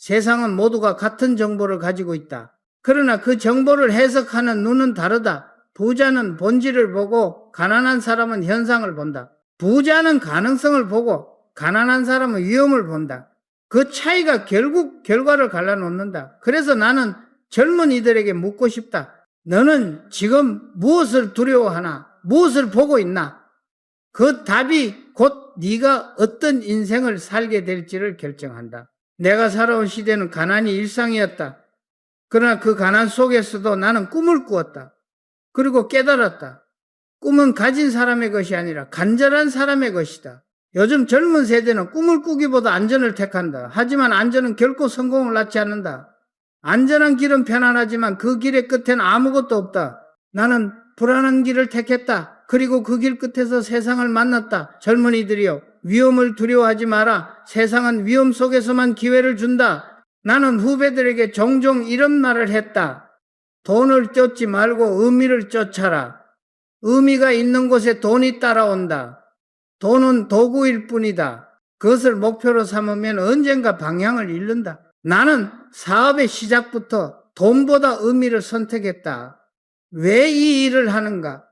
Speaker 1: 세상은 모두가 같은 정보를 가지고 있다. 그러나 그 정보를 해석하는 눈은 다르다. 부자는 본질을 보고 가난한 사람은 현상을 본다. 부자는 가능성을 보고 가난한 사람은 위험을 본다. 그 차이가 결국 결과를 갈라놓는다. 그래서 나는 젊은이들에게 묻고 싶다. 너는 지금 무엇을 두려워하나? 무엇을 보고 있나? 그 답이 곧 네가 어떤 인생을 살게 될지를 결정한다. 내가 살아온 시대는 가난이 일상이었다. 그러나 그 가난 속에서도 나는 꿈을 꾸었다. 그리고 깨달았다. 꿈은 가진 사람의 것이 아니라 간절한 사람의 것이다. 요즘 젊은 세대는 꿈을 꾸기보다 안전을 택한다. 하지만 안전은 결코 성공을 낳지 않는다. 안전한 길은 편안하지만 그 길의 끝엔 아무것도 없다. 나는 불안한 길을 택했다. 그리고 그 길 끝에서 세상을 만났다. 젊은이들이여, 위험을 두려워하지 마라. 세상은 위험 속에서만 기회를 준다. 나는 후배들에게 종종 이런 말을 했다. 돈을 쫓지 말고 의미를 쫓아라. 의미가 있는 곳에 돈이 따라온다. 돈은 도구일 뿐이다. 그것을 목표로 삼으면 언젠가 방향을 잃는다. 나는 사업의 시작부터 돈보다 의미를 선택했다. 왜 이 일을 하는가?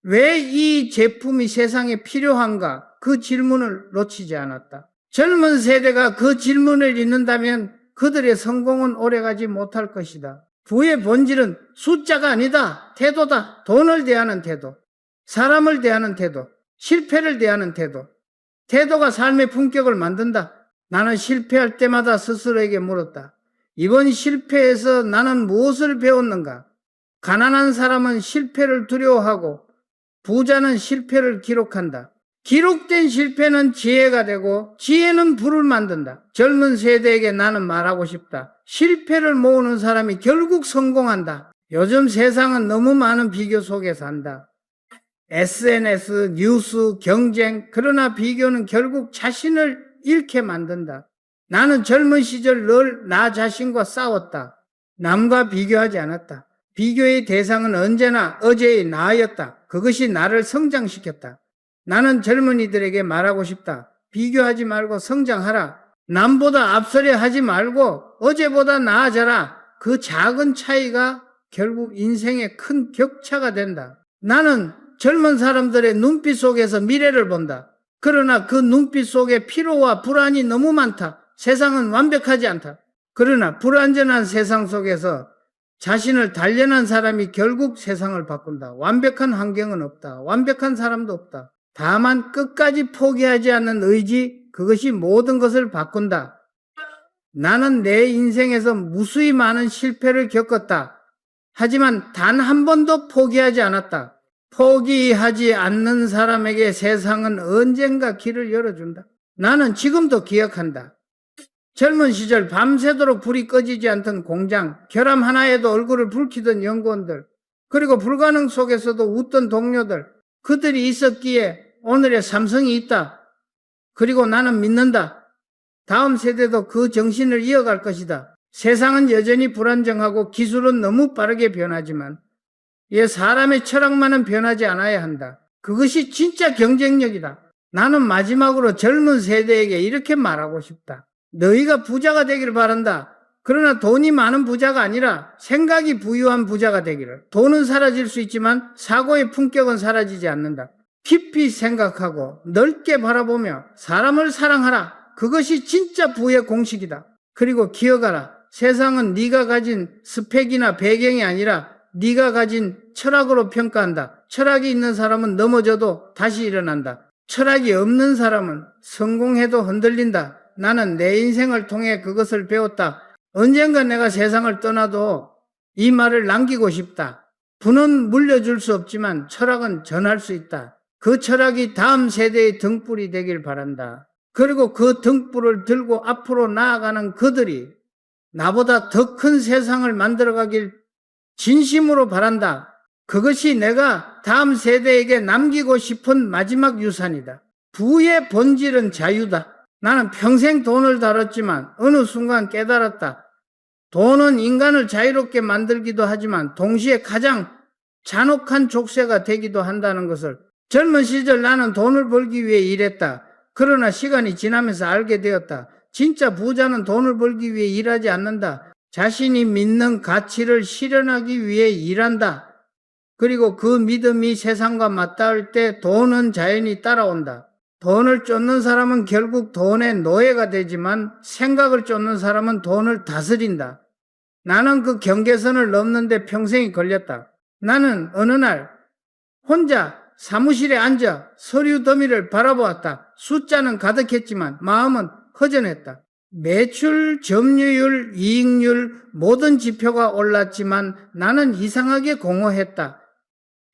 Speaker 1: 왜 이 제품이 세상에 필요한가? 그 질문을 놓치지 않았다. 젊은 세대가 그 질문을 잊는다면 그들의 성공은 오래가지 못할 것이다. 부의 본질은 숫자가 아니다. 태도다. 돈을 대하는 태도, 사람을 대하는 태도, 실패를 대하는 태도. 태도가 삶의 품격을 만든다. 나는 실패할 때마다 스스로에게 물었다. 이번 실패에서 나는 무엇을 배웠는가? 가난한 사람은 실패를 두려워하고 부자는 실패를 기록한다. 기록된 실패는 지혜가 되고 지혜는 부를 만든다. 젊은 세대에게 나는 말하고 싶다. 실패를 모으는 사람이 결국 성공한다. 요즘 세상은 너무 많은 비교 속에 산다. SNS, 뉴스, 경쟁, 그러나 비교는 결국 자신을 잃게 만든다. 나는 젊은 시절 늘 나 자신과 싸웠다. 남과 비교하지 않았다. 비교의 대상은 언제나 어제의 나였다. 그것이 나를 성장시켰다. 나는 젊은이들에게 말하고 싶다. 비교하지 말고 성장하라. 남보다 앞서려 하지 말고 어제보다 나아져라. 그 작은 차이가 결국 인생의 큰 격차가 된다. 나는 젊은 사람들의 눈빛 속에서 미래를 본다. 그러나 그 눈빛 속에 피로와 불안이 너무 많다. 세상은 완벽하지 않다. 그러나 불완전한 세상 속에서 자신을 단련한 사람이 결국 세상을 바꾼다. 완벽한 환경은 없다. 완벽한 사람도 없다. 다만 끝까지 포기하지 않는 의지, 그것이 모든 것을 바꾼다. 나는 내 인생에서 무수히 많은 실패를 겪었다. 하지만 단 한 번도 포기하지 않았다. 포기하지 않는 사람에게 세상은 언젠가 길을 열어준다. 나는 지금도 기억한다. 젊은 시절 밤새도록 불이 꺼지지 않던 공장, 결함 하나에도 얼굴을 붉히던 연구원들, 그리고 불가능 속에서도 웃던 동료들, 그들이 있었기에 오늘의 삼성이 있다. 그리고 나는 믿는다. 다음 세대도 그 정신을 이어갈 것이다. 세상은 여전히 불안정하고 기술은 너무 빠르게 변하지만 사람의 철학만은 변하지 않아야 한다. 그것이 진짜 경쟁력이다. 나는 마지막으로 젊은 세대에게 이렇게 말하고 싶다. 너희가 부자가 되기를 바란다. 그러나 돈이 많은 부자가 아니라 생각이 부유한 부자가 되기를. 돈은 사라질 수 있지만 사고의 품격은 사라지지 않는다. 깊이 생각하고 넓게 바라보며 사람을 사랑하라. 그것이 진짜 부의 공식이다. 그리고 기억하라. 세상은 네가 가진 스펙이나 배경이 아니라 네가 가진 철학으로 평가한다. 철학이 있는 사람은 넘어져도 다시 일어난다. 철학이 없는 사람은 성공해도 흔들린다. 나는 내 인생을 통해 그것을 배웠다. 언젠가 내가 세상을 떠나도 이 말을 남기고 싶다. 부는 물려줄 수 없지만 철학은 전할 수 있다. 그 철학이 다음 세대의 등불이 되길 바란다. 그리고 그 등불을 들고 앞으로 나아가는 그들이 나보다 더 큰 세상을 만들어가길 진심으로 바란다. 그것이 내가 다음 세대에게 남기고 싶은 마지막 유산이다. 부의 본질은 자유다. 나는 평생 돈을 다뤘지만 어느 순간 깨달았다. 돈은 인간을 자유롭게 만들기도 하지만 동시에 가장 잔혹한 족쇄가 되기도 한다는 것을. 젊은 시절 나는 돈을 벌기 위해 일했다. 그러나 시간이 지나면서 알게 되었다. 진짜 부자는 돈을 벌기 위해 일하지 않는다. 자신이 믿는 가치를 실현하기 위해 일한다. 그리고 그 믿음이 세상과 맞닿을 때 돈은 자연히 따라온다. 돈을 쫓는 사람은 결국 돈의 노예가 되지만 생각을 쫓는 사람은 돈을 다스린다. 나는 그 경계선을 넘는데 평생이 걸렸다. 나는 어느 날 혼자 사무실에 앉아 서류 더미를 바라보았다. 숫자는 가득했지만 마음은 허전했다. 매출, 점유율, 이익률 모든 지표가 올랐지만 나는 이상하게 공허했다.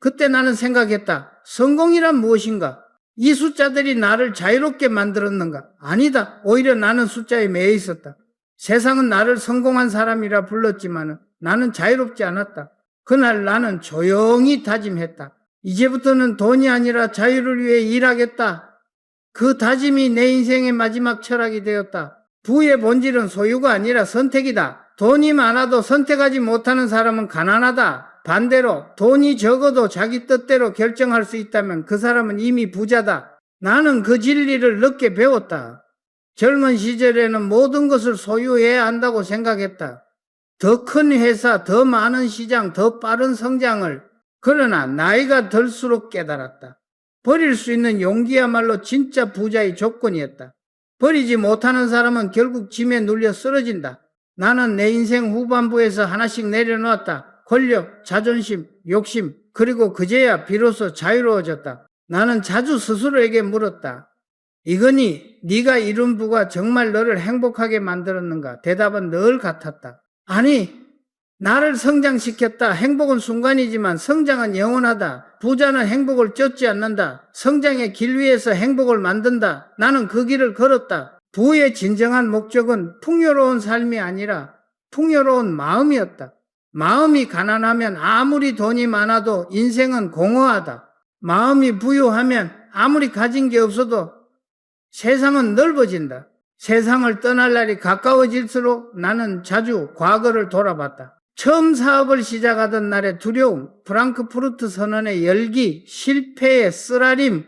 Speaker 1: 그때 나는 생각했다. 성공이란 무엇인가? 이 숫자들이 나를 자유롭게 만들었는가? 아니다. 오히려 나는 숫자에 매여 있었다. 세상은 나를 성공한 사람이라 불렀지만 나는 자유롭지 않았다. 그날 나는 조용히 다짐했다. 이제부터는 돈이 아니라 자유를 위해 일하겠다. 그 다짐이 내 인생의 마지막 철학이 되었다. 부의 본질은 소유가 아니라 선택이다. 돈이 많아도 선택하지 못하는 사람은 가난하다. 반대로 돈이 적어도 자기 뜻대로 결정할 수 있다면 그 사람은 이미 부자다. 나는 그 진리를 늦게 배웠다. 젊은 시절에는 모든 것을 소유해야 한다고 생각했다. 더 큰 회사, 더 많은 시장, 더 빠른 성장을. 그러나 나이가 들수록 깨달았다. 버릴 수 있는 용기야말로 진짜 부자의 조건이었다. 버리지 못하는 사람은 결국 짐에 눌려 쓰러진다. 나는 내 인생 후반부에서 하나씩 내려놓았다. 권력, 자존심, 욕심, 그리고 그제야 비로소 자유로워졌다. 나는 자주 스스로에게 물었다. 이거니 네가 이룬 부가 정말 너를 행복하게 만들었는가? 대답은 늘 같았다. 아니, 나를 성장시켰다. 행복은 순간이지만 성장은 영원하다. 부자는 행복을 쫓지 않는다. 성장의 길 위에서 행복을 만든다. 나는 그 길을 걸었다. 부의 진정한 목적은 풍요로운 삶이 아니라 풍요로운 마음이었다. 마음이 가난하면 아무리 돈이 많아도 인생은 공허하다. 마음이 부유하면 아무리 가진 게 없어도 세상은 넓어진다. 세상을 떠날 날이 가까워질수록 나는 자주 과거를 돌아봤다. 처음 사업을 시작하던 날의 두려움, 프랑크푸르트 선언의 열기, 실패의 쓰라림,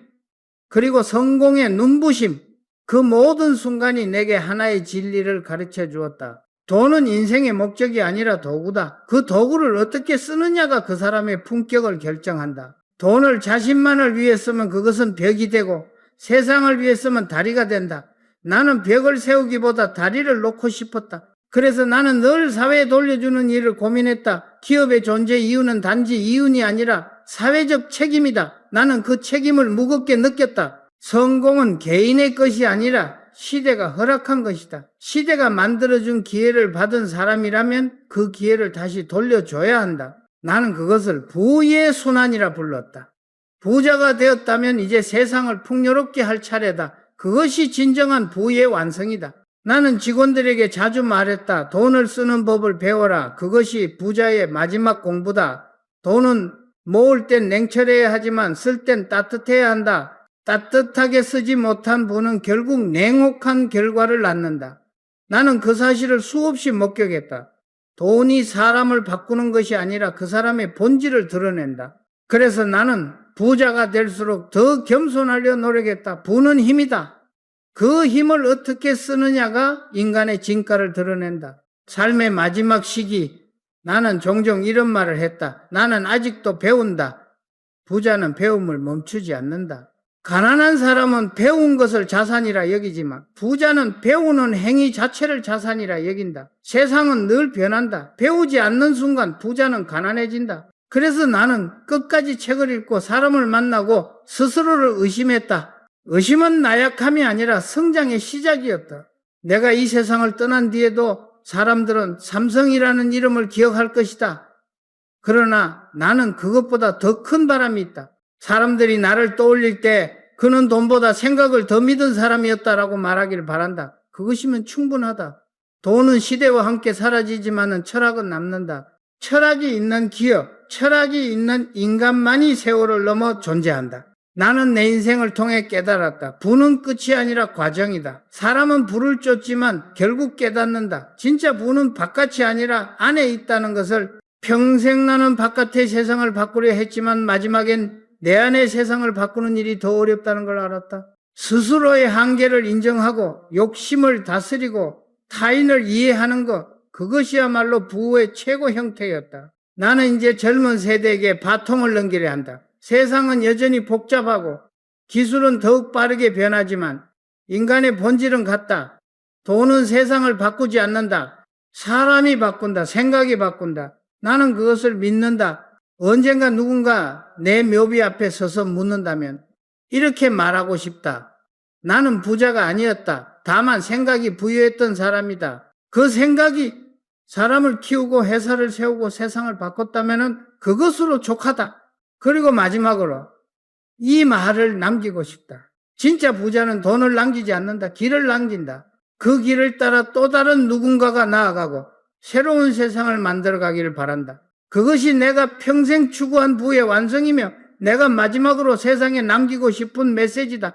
Speaker 1: 그리고 성공의 눈부심, 그 모든 순간이 내게 하나의 진리를 가르쳐 주었다. 돈은 인생의 목적이 아니라 도구다. 그 도구를 어떻게 쓰느냐가 그 사람의 품격을 결정한다. 돈을 자신만을 위해 쓰면 그것은 벽이 되고 세상을 위해 쓰면 다리가 된다. 나는 벽을 세우기보다 다리를 놓고 싶었다. 그래서 나는 늘 사회에 돌려주는 일을 고민했다. 기업의 존재 이유는 단지 이윤이 아니라 사회적 책임이다. 나는 그 책임을 무겁게 느꼈다. 성공은 개인의 것이 아니라 시대가 허락한 것이다. 시대가 만들어준 기회를 받은 사람이라면 그 기회를 다시 돌려줘야 한다. 나는 그것을 부의 순환이라 불렀다. 부자가 되었다면 이제 세상을 풍요롭게 할 차례다. 그것이 진정한 부의 완성이다. 나는 직원들에게 자주 말했다. 돈을 쓰는 법을 배워라. 그것이 부자의 마지막 공부다. 돈은 모을 땐 냉철해야 하지만 쓸 땐 따뜻해야 한다. 따뜻하게 쓰지 못한 부는 결국 냉혹한 결과를 낳는다. 나는 그 사실을 수없이 목격했다. 돈이 사람을 바꾸는 것이 아니라 그 사람의 본질을 드러낸다. 그래서 나는 부자가 될수록 더 겸손하려 노력했다. 부는 힘이다. 그 힘을 어떻게 쓰느냐가 인간의 진가를 드러낸다. 삶의 마지막 시기, 나는 종종 이런 말을 했다. 나는 아직도 배운다. 부자는 배움을 멈추지 않는다. 가난한 사람은 배운 것을 자산이라 여기지만 부자는 배우는 행위 자체를 자산이라 여긴다. 세상은 늘 변한다. 배우지 않는 순간 부자는 가난해진다. 그래서 나는 끝까지 책을 읽고 사람을 만나고 스스로를 의심했다. 의심은 나약함이 아니라 성장의 시작이었다. 내가 이 세상을 떠난 뒤에도 사람들은 삼성이라는 이름을 기억할 것이다. 그러나 나는 그것보다 더 큰 바람이 있다. 사람들이 나를 떠올릴 때 그는 돈보다 생각을 더 믿은 사람이었다라고 말하기를 바란다. 그것이면 충분하다. 돈은 시대와 함께 사라지지만 철학은 남는다. 철학이 있는 기업, 철학이 있는 인간만이 세월을 넘어 존재한다. 나는 내 인생을 통해 깨달았다. 부는 끝이 아니라 과정이다. 사람은 부를 쫓지만 결국 깨닫는다. 진짜 부는 바깥이 아니라 안에 있다는 것을 평생 나는 바깥의 세상을 바꾸려 했지만 마지막엔 내 안의 세상을 바꾸는 일이 더 어렵다는 걸 알았다. 스스로의 한계를 인정하고 욕심을 다스리고 타인을 이해하는 것, 그것이야말로 부의 최고 형태였다. 나는 이제 젊은 세대에게 바통을 넘기려 한다. 세상은 여전히 복잡하고 기술은 더욱 빠르게 변하지만 인간의 본질은 같다. 돈은 세상을 바꾸지 않는다. 사람이 바꾼다. 생각이 바꾼다. 나는 그것을 믿는다. 언젠가 누군가 내 묘비 앞에 서서 묻는다면 이렇게 말하고 싶다. 나는 부자가 아니었다. 다만 생각이 부유했던 사람이다. 그 생각이 사람을 키우고 회사를 세우고 세상을 바꿨다면 그것으로 족하다. 그리고 마지막으로 이 말을 남기고 싶다. 진짜 부자는 돈을 남기지 않는다. 길을 남긴다. 그 길을 따라 또 다른 누군가가 나아가고 새로운 세상을 만들어가기를 바란다. 그것이 내가 평생 추구한 부의 완성이며 내가 마지막으로 세상에 남기고 싶은 메시지다.